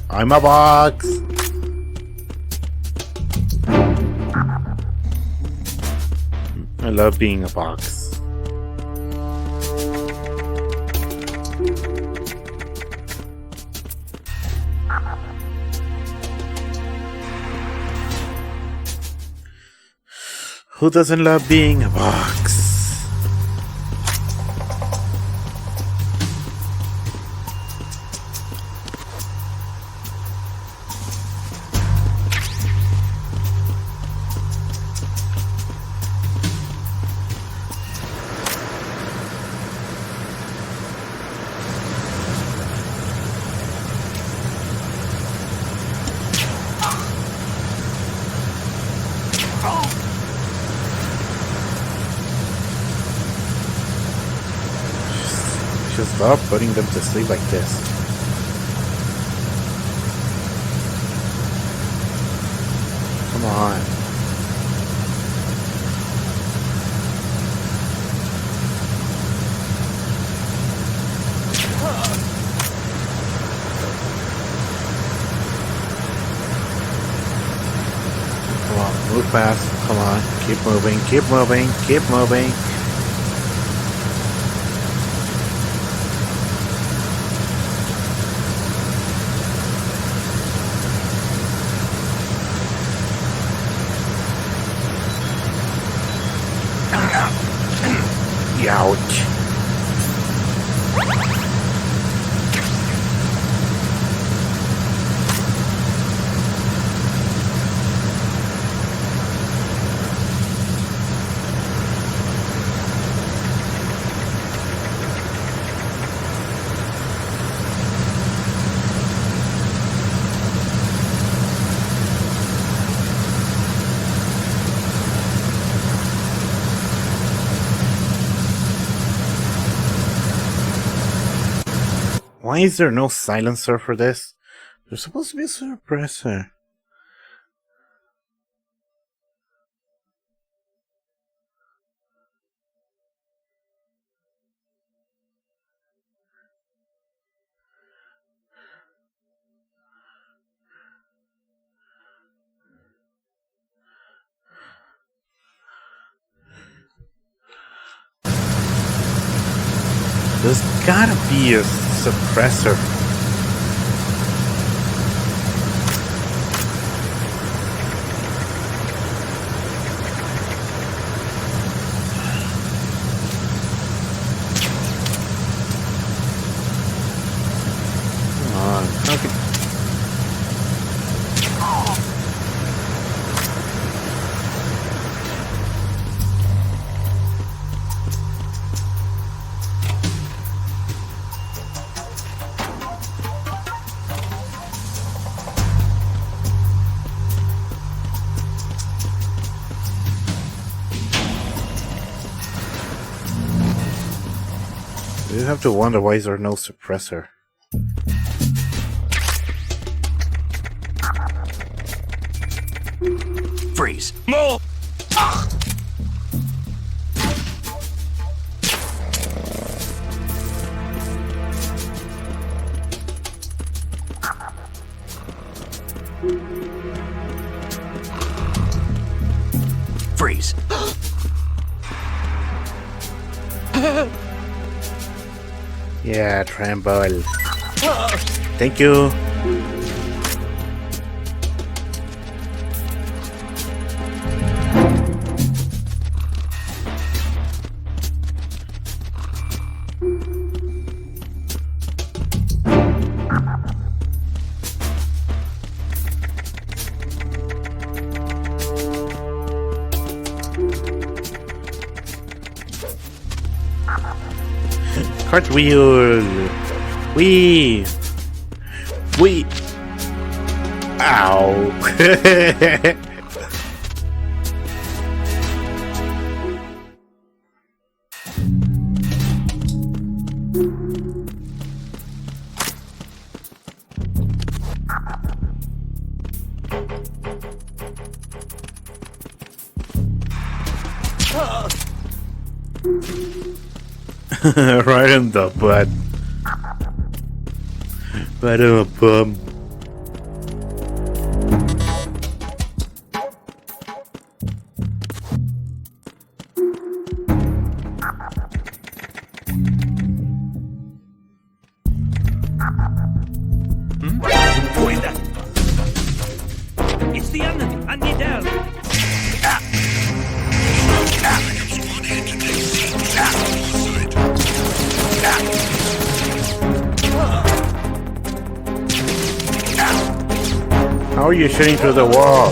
Speaker 1: I'm a box. I love being a box. Who doesn't love being a box? Stop putting them to sleep like this. Come on. Come on, move fast. Come on, keep moving, keep moving, keep moving. Ouch. Why is there no silencer for this? There's supposed to be a suppressor. There's gotta be a suppressor. Come on. Okay. You have to wonder why is there no suppressor.
Speaker 2: Freeze.
Speaker 6: No!
Speaker 2: Freeze.
Speaker 1: Yeah, tremble. Thank you. Cartwheel. Wee. Ow. Right in the butt. Right in the bum.
Speaker 5: It's the enemy! I need help!
Speaker 1: How are you shooting through the wall?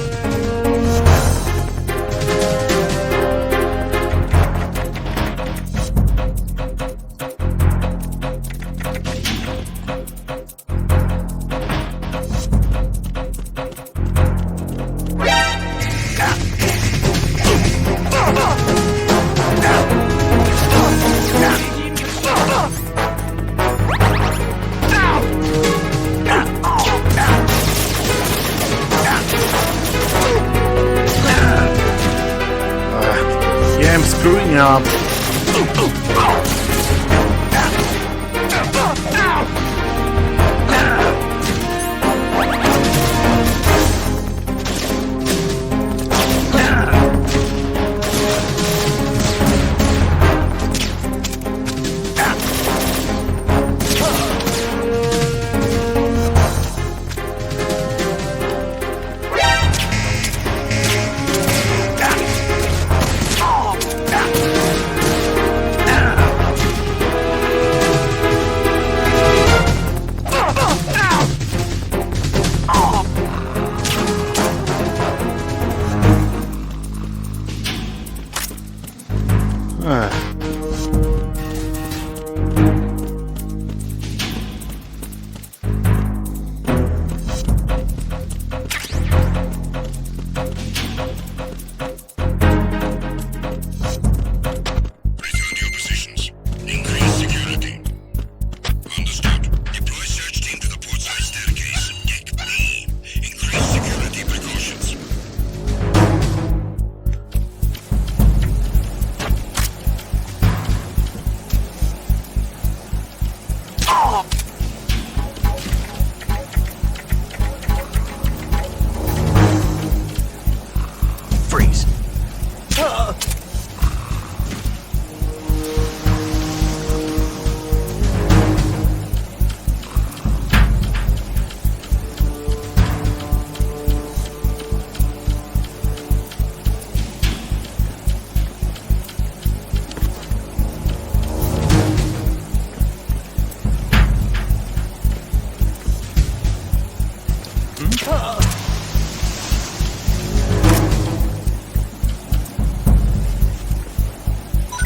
Speaker 1: up.
Speaker 2: Freeze.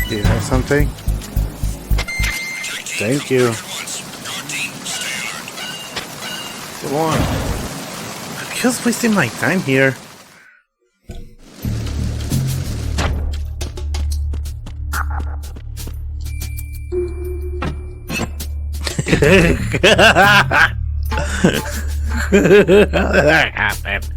Speaker 1: Do you have something? Thank you. Come on. I'm just wasting my time here. That happened.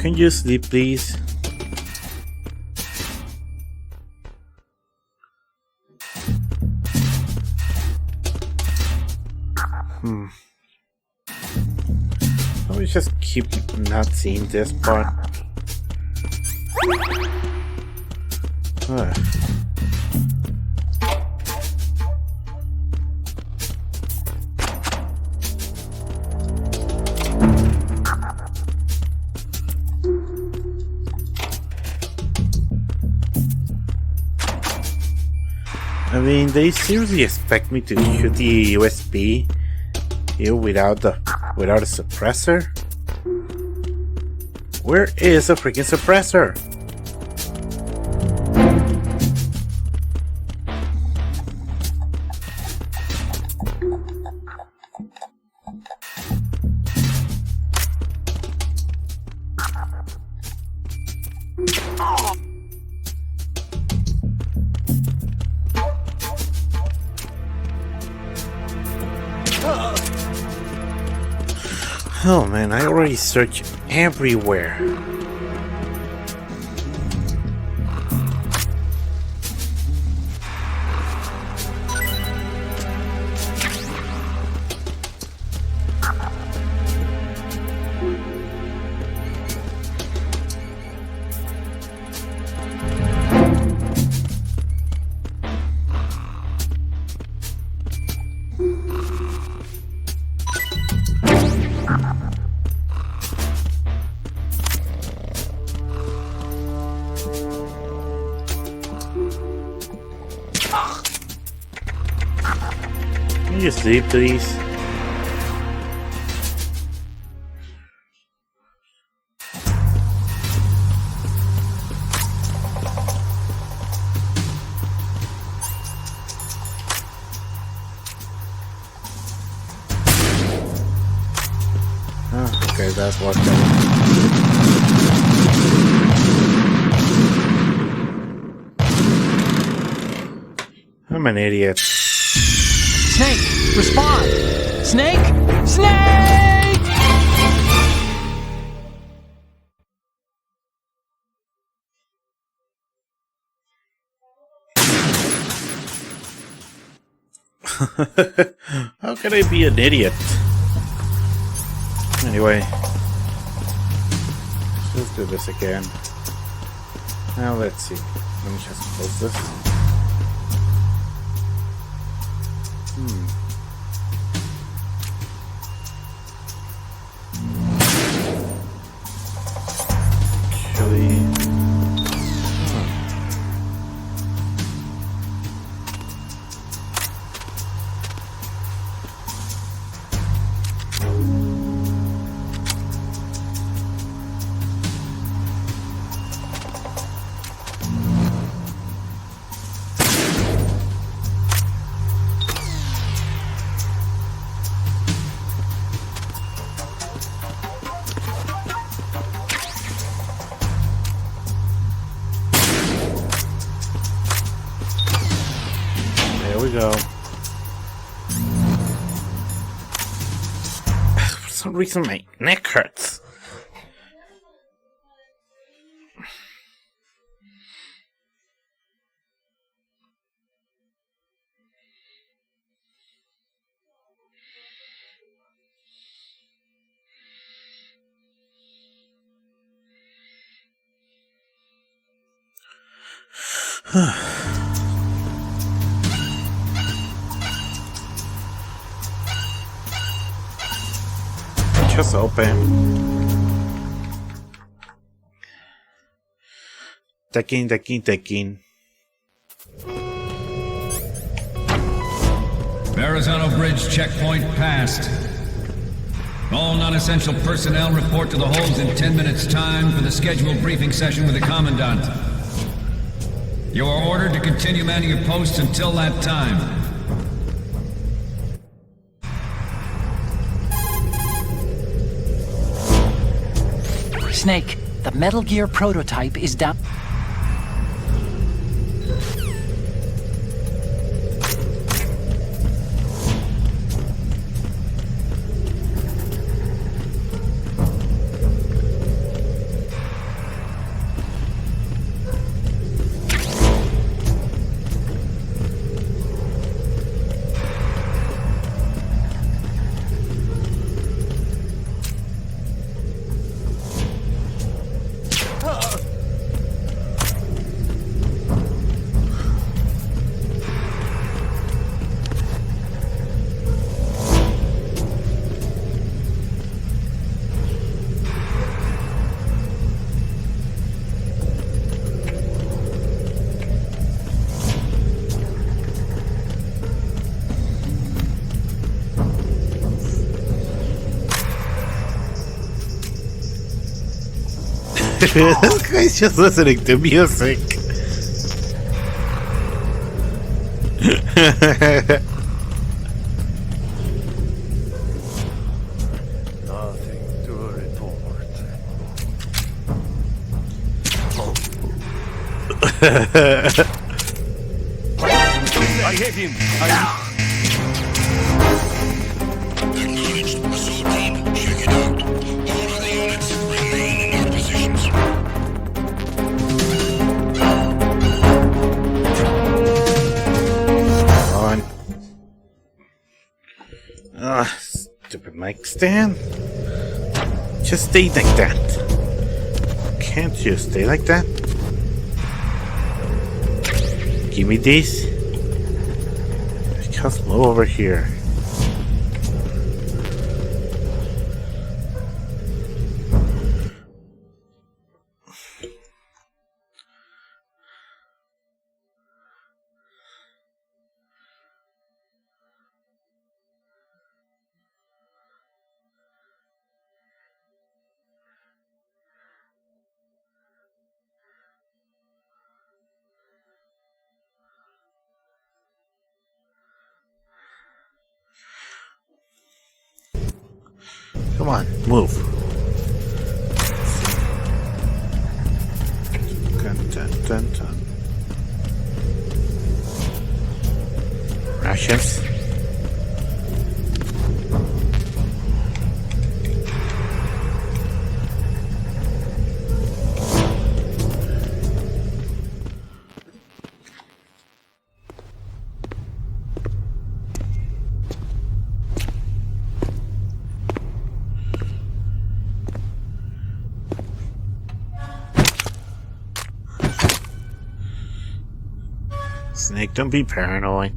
Speaker 1: Can you sleep, please? Let me just keep not seeing this part. I mean, they seriously expect me to shoot the USB here without a suppressor? Where is a freaking suppressor? Oh man, I already searched everywhere. sleep, please? Oh, okay, that's what. I'm an idiot.
Speaker 4: Snake, respond! Snake! Snake!
Speaker 1: How can I be an idiot? Anyway, let's do this again. Now let's see. Let me just close this. Actually, there we go. For some reason, my neck hurts. Just open. Taking.
Speaker 8: Verrazano Bridge checkpoint passed. All non-essential personnel report to the holds in 10 minutes' time for the scheduled briefing session with the Commandant. You are ordered to continue manning your posts until that time.
Speaker 4: Snake, the Metal Gear prototype is down.
Speaker 1: This guy's just listening to music.
Speaker 3: Nothing to report.
Speaker 5: I hit him.
Speaker 6: Acknowledged. Assault team, check it out. All of the units remain in their positions.
Speaker 1: On. Stupid mic stand. Just stay like that. Can't you stay like that? Give me this. Just move over here. on, move. Dun, dun, dun, dun. Rations. Snake, don't be paranoid.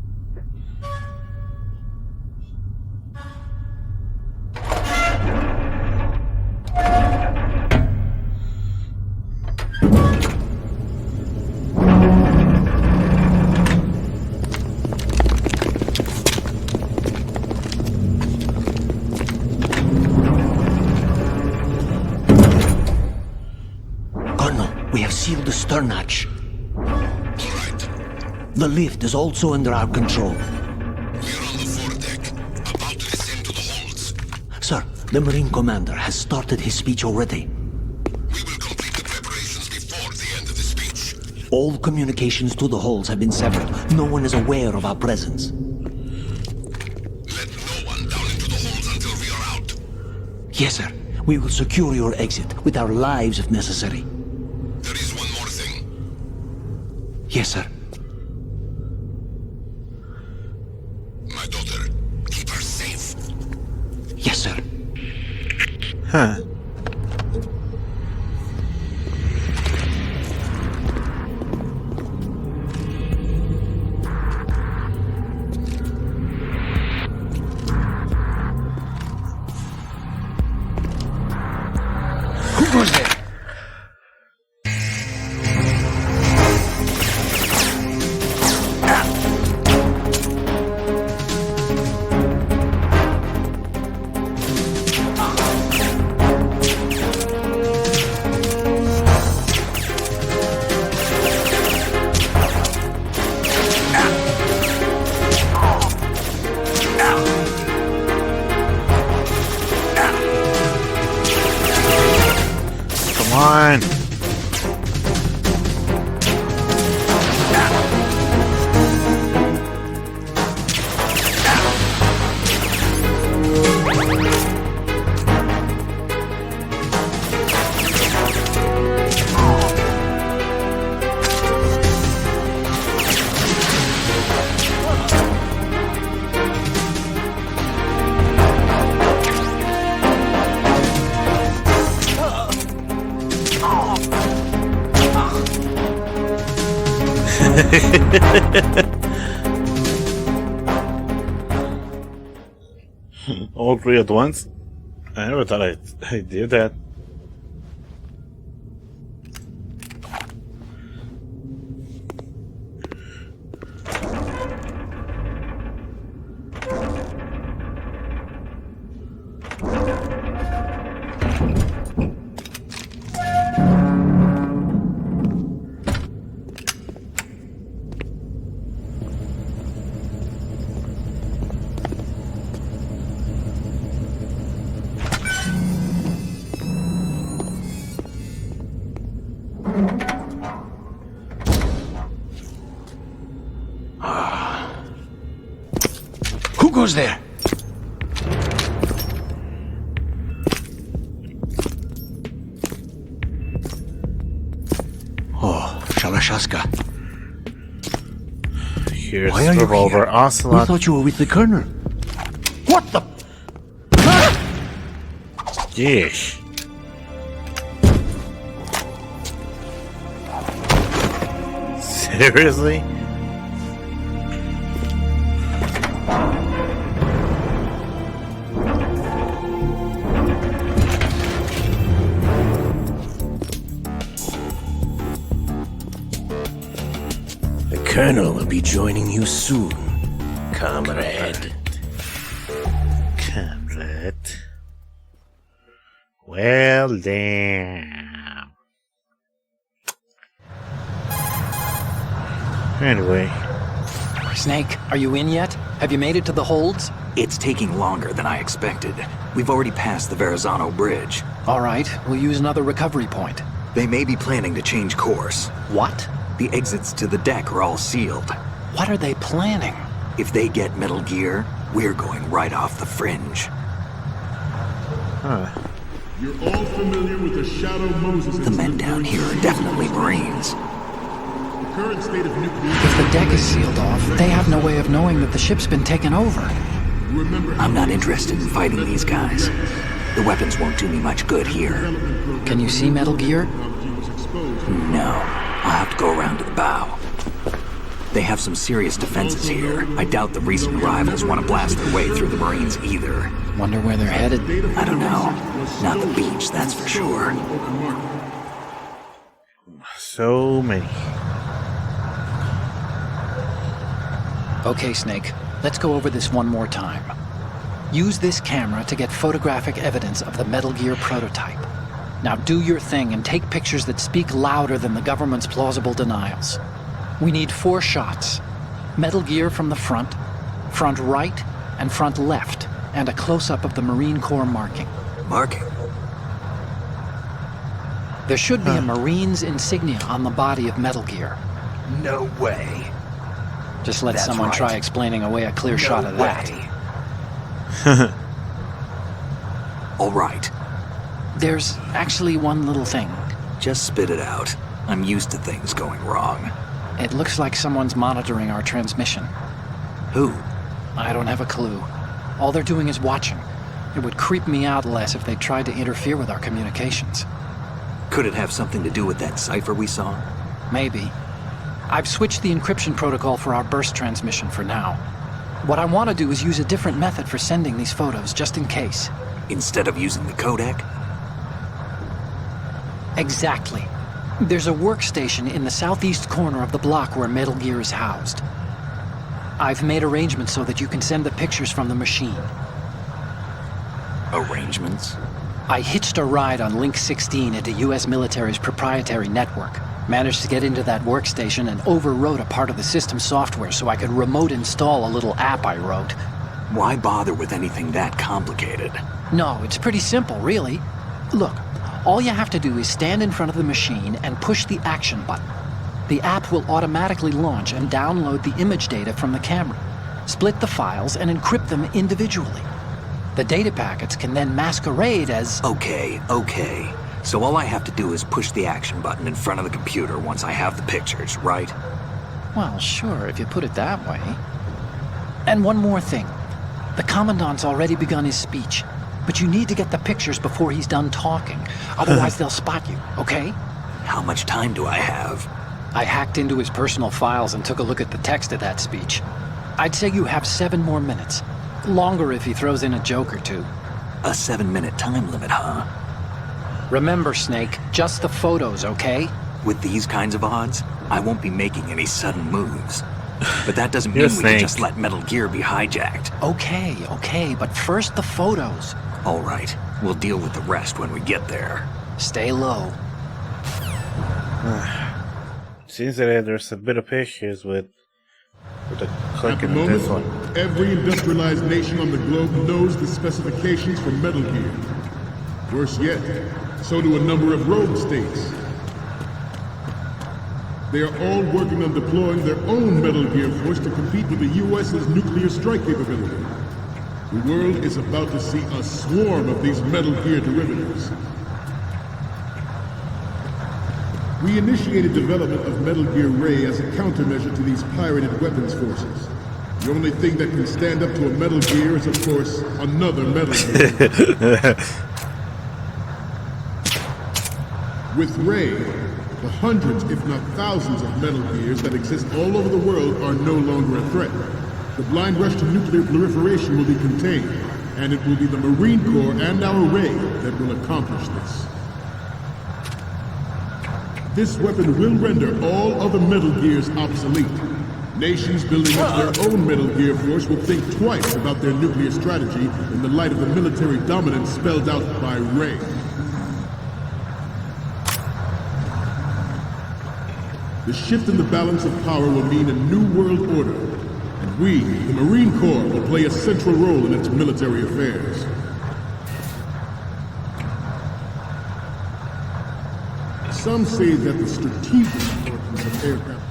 Speaker 3: Colonel, we have sealed the stern hatch. The lift is also under our control.
Speaker 6: We're on the foredeck, about to descend to the holds.
Speaker 3: Sir, the Marine Commander has started his speech already.
Speaker 6: We will complete the preparations before the end of the speech.
Speaker 3: All communications to the holds have been severed. No one is aware of our presence.
Speaker 6: Let no one down into the holds until we are out.
Speaker 3: Yes, sir. We will secure your exit with our lives if necessary.
Speaker 6: There is one more thing.
Speaker 3: Yes, sir.
Speaker 6: My daughter, keep her safe.
Speaker 3: Yes, sir.
Speaker 1: Huh.
Speaker 3: Who goes there?
Speaker 1: Come on. All three at once? I never thought I did that.
Speaker 3: Who goes there? Oh, Shalashaska.
Speaker 1: Here's
Speaker 3: Why are you
Speaker 1: Revolver
Speaker 3: here? We
Speaker 1: Ocelot.
Speaker 3: thought you were with the Colonel. What the?
Speaker 1: Yeesh. Seriously?
Speaker 3: The Colonel will be joining you soon, comrade.
Speaker 1: Comrade. Well, damn. Anyway.
Speaker 4: Snake, are you in yet? Have you made it to the holds?
Speaker 2: It's taking longer than I expected. We've already passed the Verrazano Bridge.
Speaker 4: All right, we'll use another recovery point.
Speaker 2: They may be planning to change course.
Speaker 4: What?
Speaker 2: The exits to the deck are all sealed.
Speaker 4: What are they planning?
Speaker 2: If they get Metal Gear, we're going right off the fringe.
Speaker 9: You're all familiar with the Shadow Moses
Speaker 2: The men down here are definitely Marines.
Speaker 9: The current state of nuclear...
Speaker 4: If the deck is sealed off, they have no way of knowing that the ship's been taken over.
Speaker 2: I'm not interested in fighting these guys. The weapons won't do me much good here.
Speaker 4: Can you see Metal Gear?
Speaker 2: No. I'll have to go around to the bow. They have some serious defenses here. I doubt the recent arrivals want to blast their way through the Marines either.
Speaker 4: Wonder where they're headed?
Speaker 2: I don't know. Not the beach, that's for sure.
Speaker 1: So many.
Speaker 4: Okay, Snake. Let's go over this one more time. Use this camera to get photographic evidence of the Metal Gear prototype. Now do your thing and take pictures that speak louder than the government's plausible denials. We need 4 shots. Metal Gear from the front right, and front left, and a close-up of the Marine Corps marking.
Speaker 2: Marking?
Speaker 4: There should be a Marine's insignia on the body of Metal Gear.
Speaker 2: No way.
Speaker 4: Just let
Speaker 2: That's
Speaker 4: someone
Speaker 2: right.
Speaker 4: try explaining away a clear shot of that.
Speaker 2: All right.
Speaker 4: There's actually one little thing.
Speaker 2: Just spit it out. I'm used to things going wrong.
Speaker 4: It looks like someone's monitoring our transmission.
Speaker 2: Who?
Speaker 4: I don't have a clue. All they're doing is watching. It would creep me out less if they tried to interfere with our communications.
Speaker 2: Could it have something to do with that cipher we saw?
Speaker 4: Maybe. I've switched the encryption protocol for our burst transmission for now. What I want to do is use a different method for sending these photos, just in case.
Speaker 2: Instead of using the codec?
Speaker 4: Exactly. There's a workstation in the southeast corner of the block where Metal Gear is housed. I've made arrangements so that you can send the pictures from the machine.
Speaker 2: Arrangements?
Speaker 4: I hitched a ride on Link 16 into U.S. military's proprietary network. Managed to get into that workstation and overwrote a part of the system software so I could remote install a little app I wrote.
Speaker 2: Why bother with anything that complicated?
Speaker 4: No, it's pretty simple, really. Look, all you have to do is stand in front of the machine and push the action button. The app will automatically launch and download the image data from the camera, split the files, and encrypt them individually. The data packets can then masquerade as...
Speaker 2: Okay. So all I have to do is push the action button in front of the computer once I have the pictures, right?
Speaker 4: Well, sure, if you put it that way. And one more thing. The Commandant's already begun his speech, but you need to get the pictures before he's done talking. Otherwise, they'll spot you, okay?
Speaker 2: How much time do I have?
Speaker 4: I hacked into his personal files and took a look at the text of that speech. I'd say you have 7 more minutes. Longer if he throws in a joke or two.
Speaker 2: A 7-minute time limit, huh?
Speaker 4: Remember, Snake, just the photos, okay?
Speaker 2: With these kinds of odds, I won't be making any sudden moves. But that doesn't
Speaker 1: You're
Speaker 2: mean we can just let Metal Gear be hijacked.
Speaker 4: Okay, but first the photos.
Speaker 2: All right, we'll deal with the rest when we get there.
Speaker 4: Stay low.
Speaker 1: Seems that there's a bit of issues with the
Speaker 9: At the
Speaker 1: clicking of
Speaker 9: moment,
Speaker 1: this one.
Speaker 9: every industrialized nation on the globe knows the specifications for Metal Gear. Worse yet, so do a number of rogue states. They are all working on deploying their own Metal Gear force to compete with the U.S.'s nuclear strike capability. The world is about to see a swarm of these Metal Gear derivatives. We initiated development of Metal Gear Ray as a countermeasure to these pirated weapons forces. The only thing that can stand up to a Metal Gear is, of course, another Metal Gear. With Ray, the hundreds, if not thousands, of Metal Gears that exist all over the world are no longer a threat. The blind rush to nuclear proliferation will be contained, and it will be the Marine Corps and our Ray that will accomplish this. This weapon will render all other Metal Gears obsolete. Nations building up their own Metal Gear force will think twice about their nuclear strategy in the light of the military dominance spelled out by Ray. The shift in the balance of power will mean a new world order. We, the Marine Corps, will play a central role in its military affairs. Some say that the strategic importance of aircraft...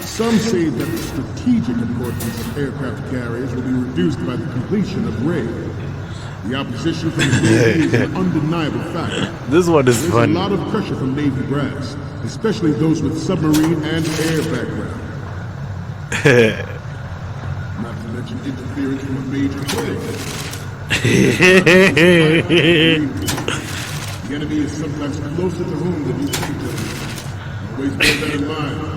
Speaker 9: Some say that the strategic importance of aircraft carriers will be reduced by the completion of RAID. The opposition from the Navy is an undeniable fact.
Speaker 1: This one is
Speaker 9: There's
Speaker 1: fun.
Speaker 9: a lot of pressure from Navy brass, especially those with submarine and air background. Not to mention interference from a major player. The enemy is sometimes closer to home than you think. Always bear that in mind.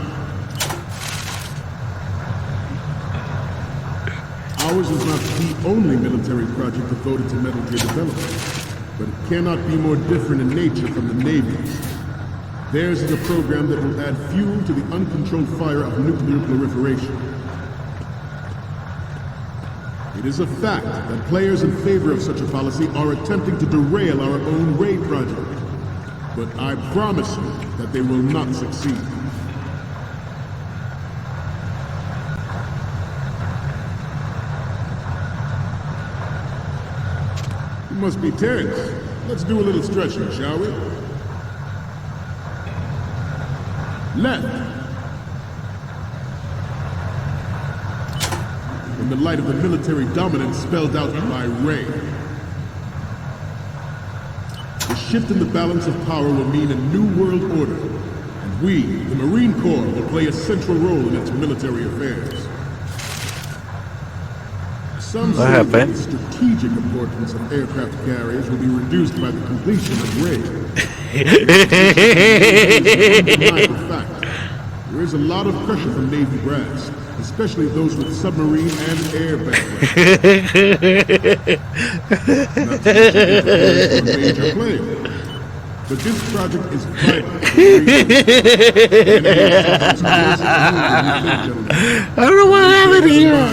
Speaker 9: Ours is not the only military project devoted to Metal Gear development, but it cannot be more different in nature from the Navy's. Theirs is a program that will add fuel to the uncontrolled fire of nuclear proliferation. It is a fact that players in favor of such a policy are attempting to derail our own RAID project. But I promise you that they will not succeed. You must be tense. Let's do a little stretching, shall we? Left. In the light of the military dominance spelled out by Ray. The shift in the balance of power will mean a new world order, and we, the Marine Corps, will play a central role in its military affairs. Some say that the strategic importance of aircraft carriers will be reduced by the completion of RAID. There is a lot of pressure from Navy brass, especially those with submarine and air background. Not to mention a major player. But this project is vital.
Speaker 1: I don't know what happened here.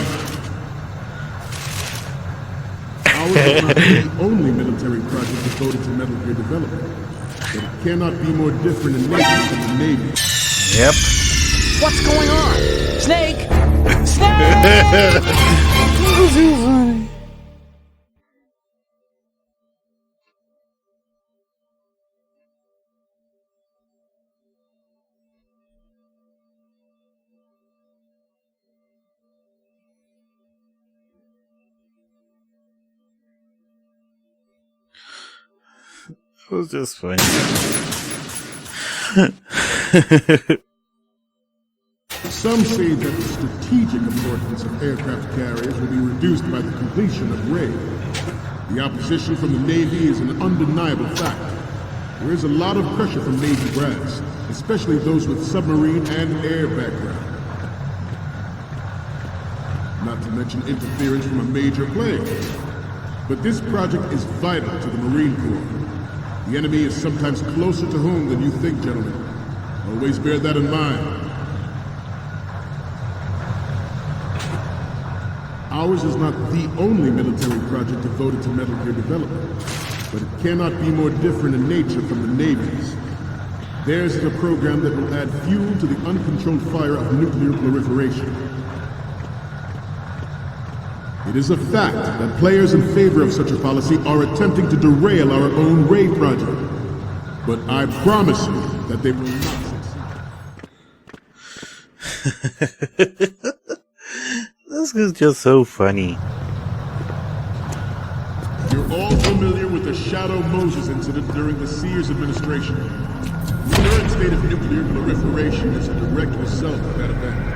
Speaker 9: Ours is not the only military project devoted to Metal Gear development, but it cannot be more different in nature from the Navy.
Speaker 1: Yep.
Speaker 5: What's going on? Snake! Snake!
Speaker 1: It was just funny.
Speaker 9: Some say that the strategic importance of aircraft carriers will be reduced by the completion of RAID. The opposition from the Navy is an undeniable fact. There is a lot of pressure from Navy brass, especially those with submarine and air background. Not to mention interference from a major player. But this project is vital to the Marine Corps. The enemy is sometimes closer to home than you think, gentlemen. Always bear that in mind. Ours is not the only military project devoted to Metal Gear development, but it cannot be more different in nature from the Navy's. Theirs is a program that will add fuel to the uncontrolled fire of nuclear proliferation. It is a fact that players in favor of such a policy are attempting to derail our own RAID project. But I promise you that they will not succeed.
Speaker 1: This is just so funny.
Speaker 9: You're all familiar with the Shadow Moses incident during the Sears administration. The current state of nuclear proliferation is a direct result of that event.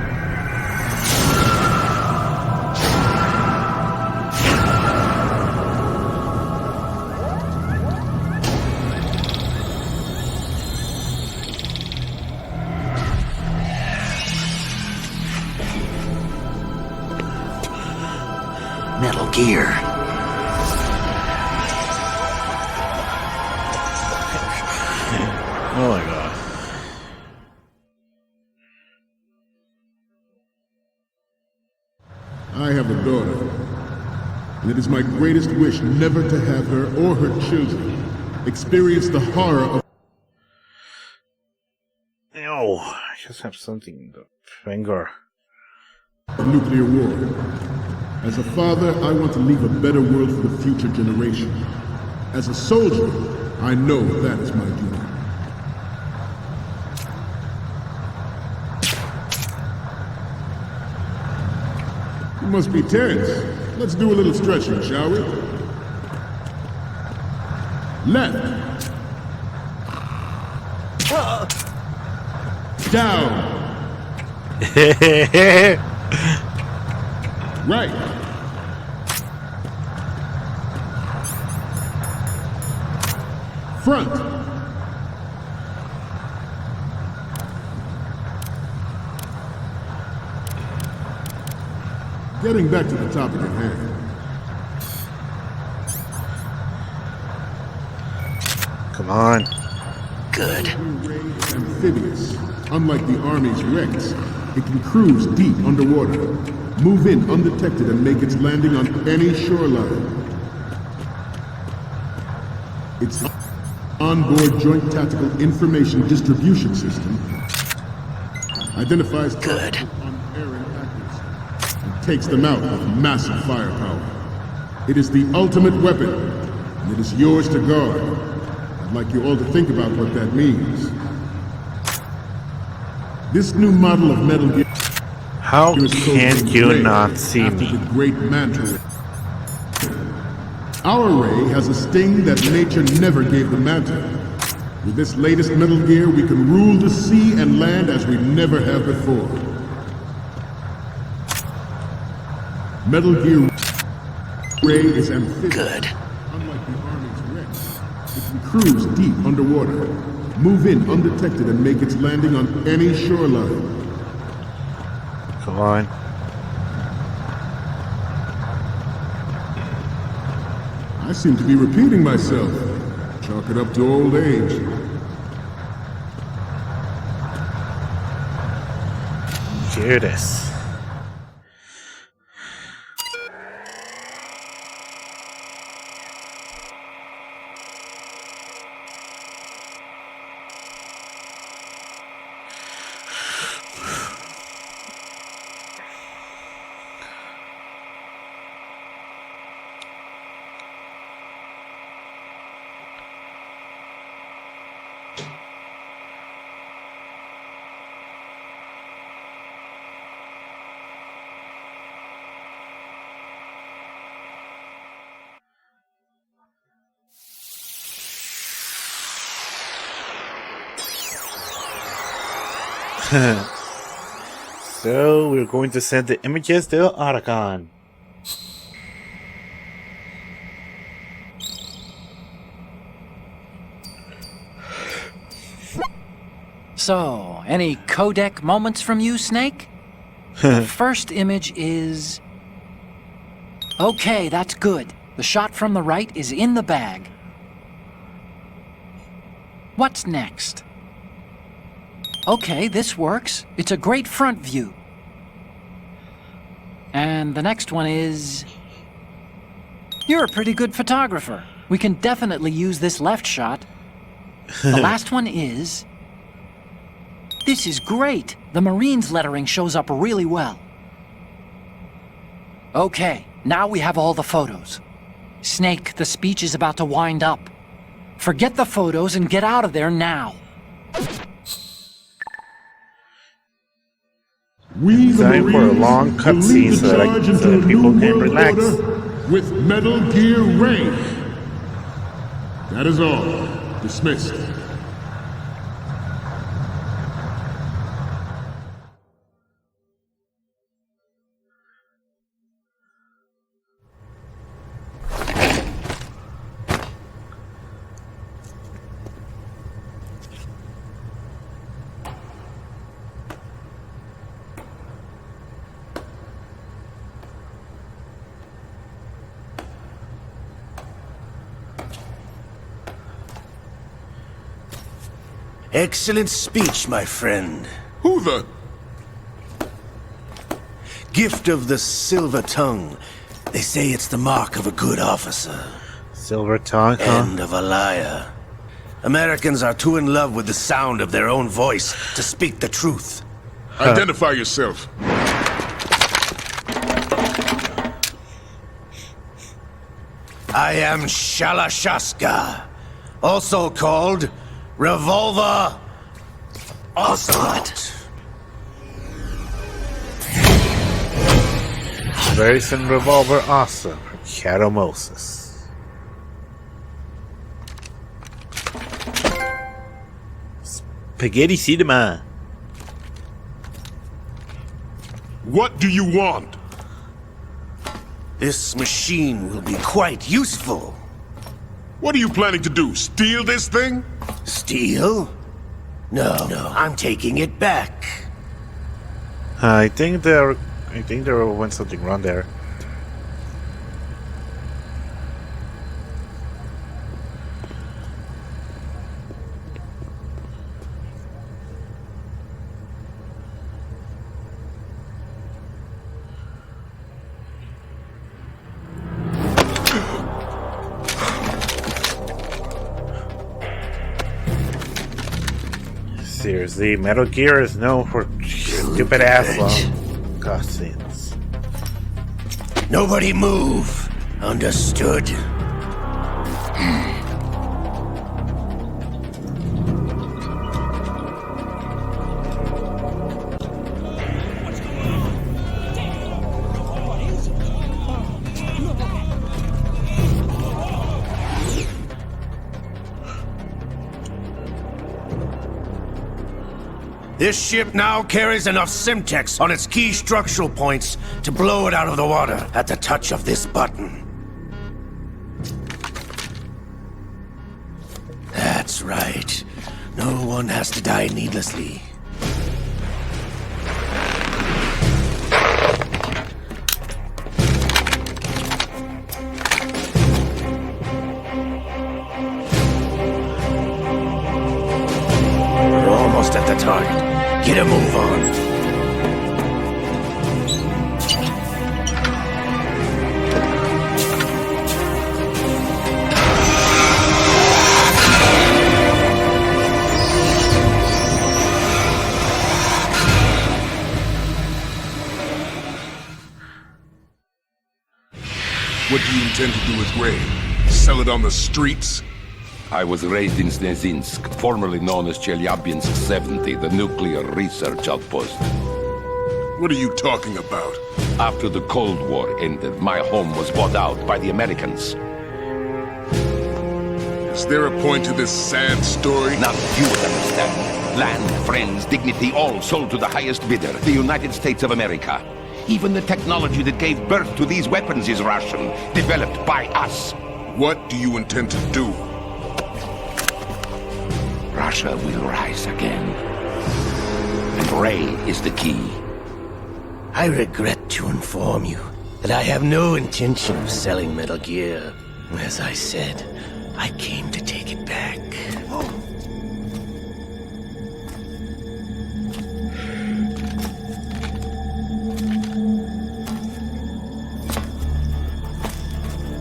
Speaker 2: Metal Gear.
Speaker 1: Oh my god.
Speaker 9: I have a daughter, and it is my greatest wish never to have her or her children experience the horror of...
Speaker 1: Oh, just have something in the finger.
Speaker 9: The nuclear war. As a father, I want to leave a better world for the future generation. As a soldier, I know that is my duty. You must be tense. Let's do a little stretching, shall we? Left. Down. Right. Front. Getting back to the topic at hand.
Speaker 1: Come on.
Speaker 3: Good.
Speaker 9: Amphibious. Unlike the Army's Rex, it can cruise deep underwater, move in undetected and make its landing on any shoreline. Its onboard Joint Tactical Information Distribution System identifies
Speaker 3: Good.
Speaker 9: unerring accuracy and takes them out with massive firepower. It is the ultimate weapon, and it is yours to guard. I'd like you all to think about what that means. This new model of Metal Gear...
Speaker 1: How can you not see
Speaker 9: after
Speaker 1: me?
Speaker 9: the great Manta Ray. Our ray has a sting that nature never gave the Manta. With this latest Metal Gear, we can rule the sea and land as we never have before. Metal Gear Ray is amphibious.
Speaker 3: Good.
Speaker 9: Unlike the Army's Rex, it can cruise deep underwater, move in undetected and make its landing on any shoreline.
Speaker 1: Come on.
Speaker 9: I seem to be repeating myself. Chalk it up to old age.
Speaker 1: Judas. So we're going to send the images to Otacon.
Speaker 4: So, any codec moments from you, Snake? The first image is... Okay, that's good. The shot from the right is in the bag. What's next? Okay, this works. It's a great front view. And the next one is... You're a pretty good photographer. We can definitely use this left shot. The last one is... This is great. The Marines lettering shows up really well. Okay, now we have all the photos. Snake, the speech is about to wind up. Forget the photos and get out of there now.
Speaker 9: We the
Speaker 1: Time for a
Speaker 9: Marines
Speaker 1: long
Speaker 9: will lead
Speaker 1: cutscene
Speaker 9: the charge into
Speaker 1: so
Speaker 9: a
Speaker 1: that people
Speaker 9: new
Speaker 1: can
Speaker 9: world
Speaker 1: relax.
Speaker 9: order with Metal Gear Ray. That is all. Dismissed.
Speaker 3: Excellent speech, my friend.
Speaker 9: Who the...
Speaker 3: Gift of the silver tongue. They say it's the mark of a good officer.
Speaker 1: Silver tongue, huh?
Speaker 3: And of a liar. Americans are too in love with the sound of their own voice to speak the truth.
Speaker 9: Identify yourself.
Speaker 3: I am Shalashaska, also called Revolver Ocelot.
Speaker 1: Version Revolver Awesome, Catamosis. Spaghetti cinema.
Speaker 9: What do you want?
Speaker 3: This machine will be quite useful.
Speaker 9: What are you planning to do? Steal this thing?
Speaker 3: Steal? No, I'm taking it back.
Speaker 1: I think there went something wrong there. Seriously, Metal Gear is known for stupid ass long cutscenes.
Speaker 3: Nobody move. Understood? This ship now carries enough Simtex on its key structural points to blow it out of the water at the touch of this button. That's right. No one has to die needlessly. We're almost at the target. Get a move on.
Speaker 9: What do you intend to do with Ray? Sell it on the streets?
Speaker 6: I was raised in Snezinsk, formerly known as Chelyabinsk 70, the nuclear research outpost.
Speaker 9: What are you talking about?
Speaker 6: After the Cold War ended, my home was bought out by the Americans.
Speaker 9: Is there a point to this sad story?
Speaker 6: Now you would understand. Land, friends, dignity, all sold to the highest bidder, the United States of America. Even the technology that gave birth to these weapons is Russian, developed by us.
Speaker 9: What do you intend to do?
Speaker 6: Russia will rise again. And Ray is the key.
Speaker 3: I regret to inform you that I have no intention of selling Metal Gear. As I said, I came to take it back.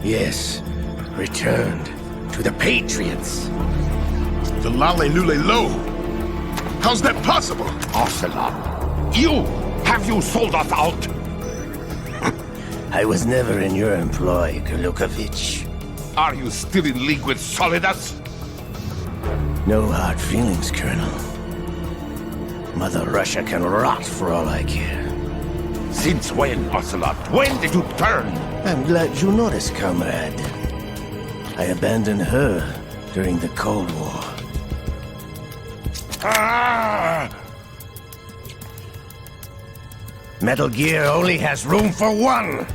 Speaker 3: Yes, returned to the Patriots.
Speaker 9: The Lale Nule Lo? How's that possible?
Speaker 6: Ocelot, have you sold us out?
Speaker 3: I was never in your employ, Gurlukovich.
Speaker 6: Are you still in league with Solidus?
Speaker 3: No hard feelings, Colonel. Mother Russia can rot for all I care.
Speaker 6: Since when, Ocelot? When did you turn?
Speaker 3: I'm glad you noticed, comrade. I abandoned her during the Cold War. Metal Gear only has room for one!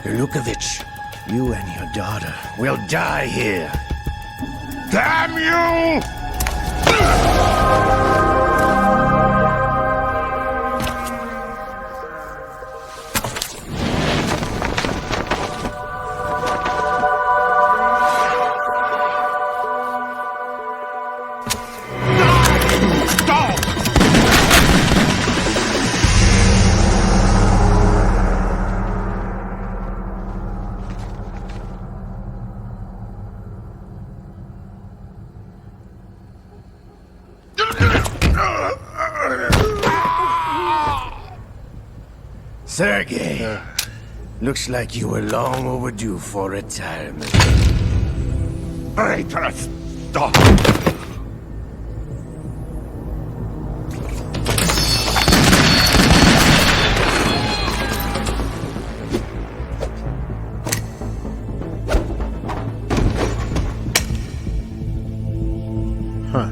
Speaker 3: Gurlukovich, you and your daughter will die here.
Speaker 6: Damn you!
Speaker 3: Sergei, looks like you were long overdue for retirement.
Speaker 6: Traitors! Stop!
Speaker 1: Huh.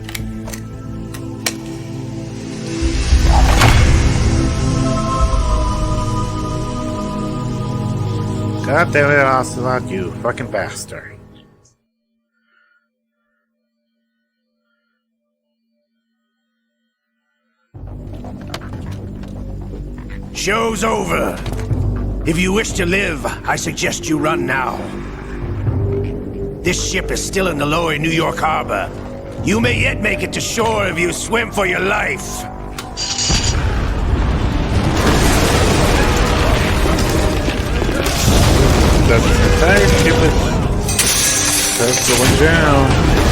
Speaker 1: God damn it, Ocelot, you fucking bastard.
Speaker 3: Show's over. If you wish to live, I suggest you run now. This ship is still in the lower New York harbor. You may yet make it to shore if you swim for your life.
Speaker 1: That's the entire ship is going down.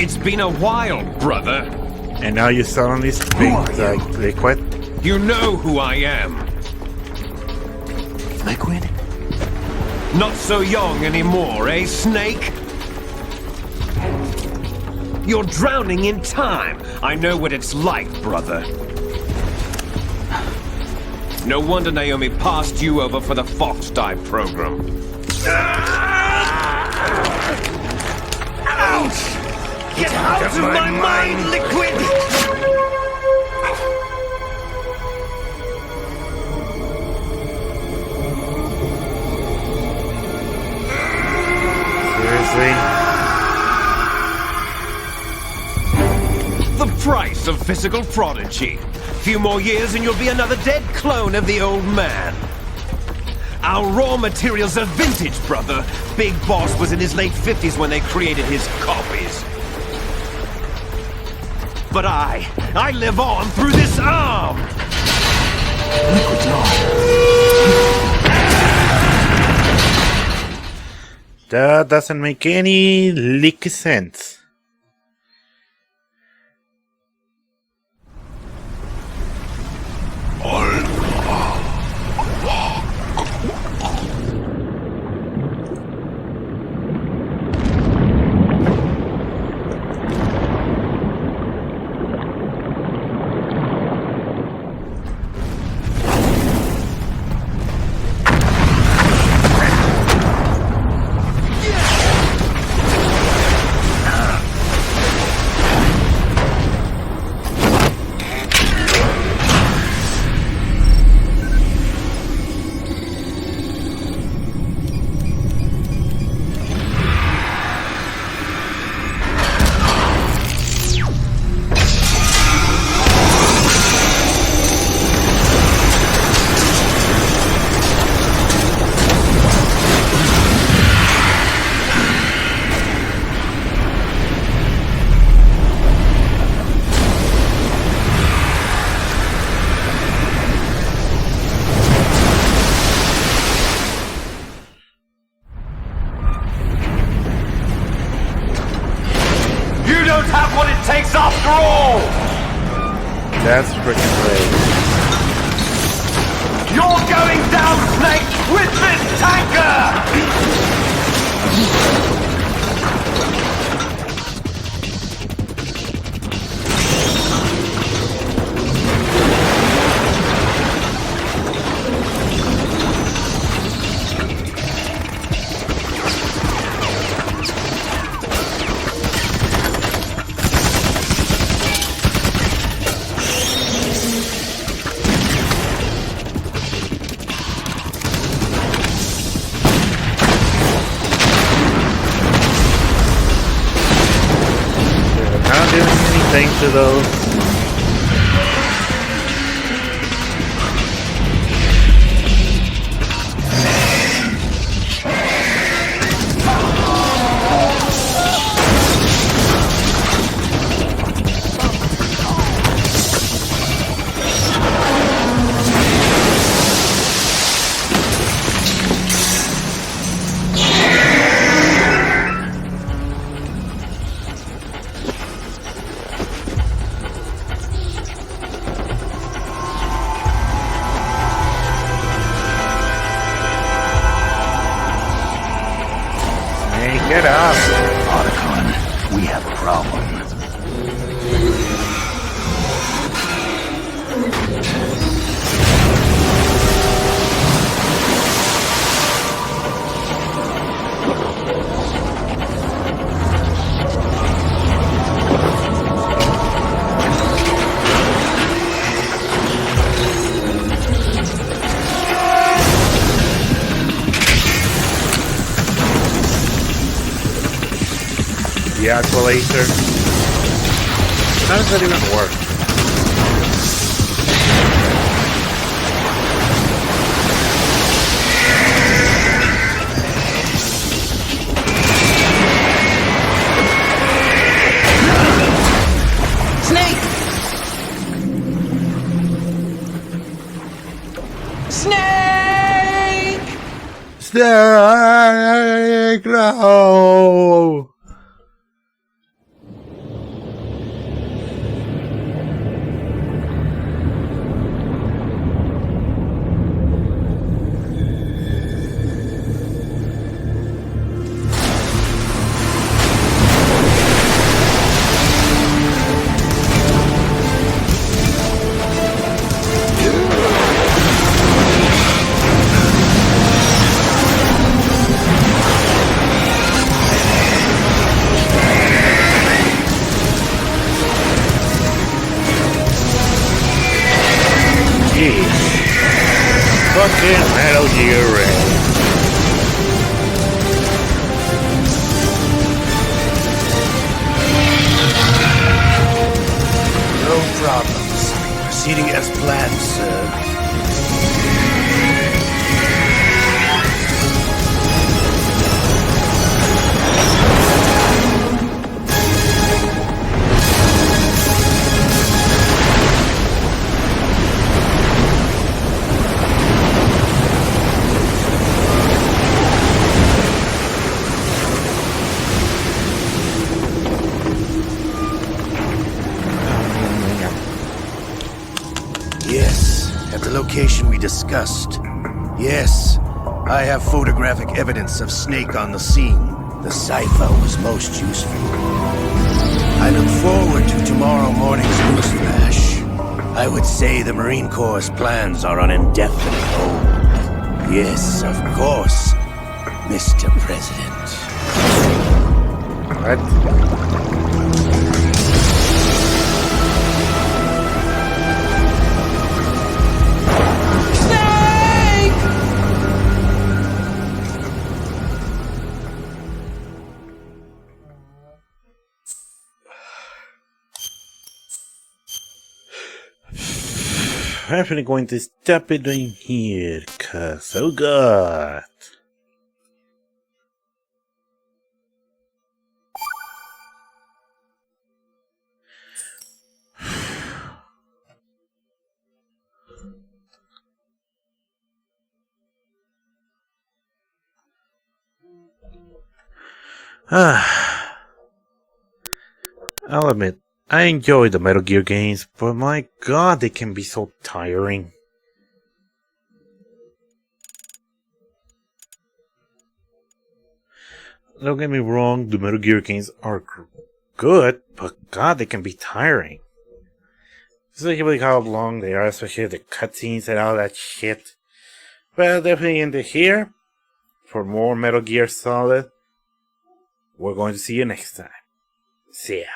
Speaker 5: It's been a while, brother.
Speaker 1: And now you're selling these things like liquid?
Speaker 5: You know who I am.
Speaker 2: Liquid?
Speaker 5: Not so young anymore, eh, Snake? You're drowning in time. I know what it's like, brother. No wonder Naomi passed you over for the Fox Dive program. Ouch! Get out of my mind, Liquid!
Speaker 1: Seriously?
Speaker 5: The price of physical prodigy. Few more years and you'll be another dead clone of the old man. Our raw materials are vintage, brother. Big Boss was in his late 50s when they created his copies. But I live on through this arm!
Speaker 2: Liquid's on.
Speaker 1: That doesn't make any lick sense.
Speaker 5: Takes after all!
Speaker 1: That's freaking great.
Speaker 5: You're going down, Snake, with this tanker!
Speaker 1: thing to do. Get up!
Speaker 2: Otacon, we have a problem.
Speaker 1: The actualator. How does that even work?
Speaker 7: Snake! Snake!
Speaker 1: Snake! No! Fucking Metal Gear Red.
Speaker 3: No problems. Proceeding as planned, sir. Yes, at the location we discussed. Yes, I have photographic evidence of Snake on the scene. The cipher was most useful. I look forward to tomorrow morning's news flash. I would say the Marine Corps' plans are on indefinite hold. Yes, of course, Mr. President.
Speaker 1: What? I'm actually going to stop it in here, cause oh god. I'll admit, I enjoy the Metal Gear games, but my god, they can be so tiring. Don't get me wrong, the Metal Gear games are good, but god, they can be tiring. Especially how long they are, especially the cutscenes and all that shit. Well, definitely end it here. For more Metal Gear Solid, we're going to see you next time. See ya.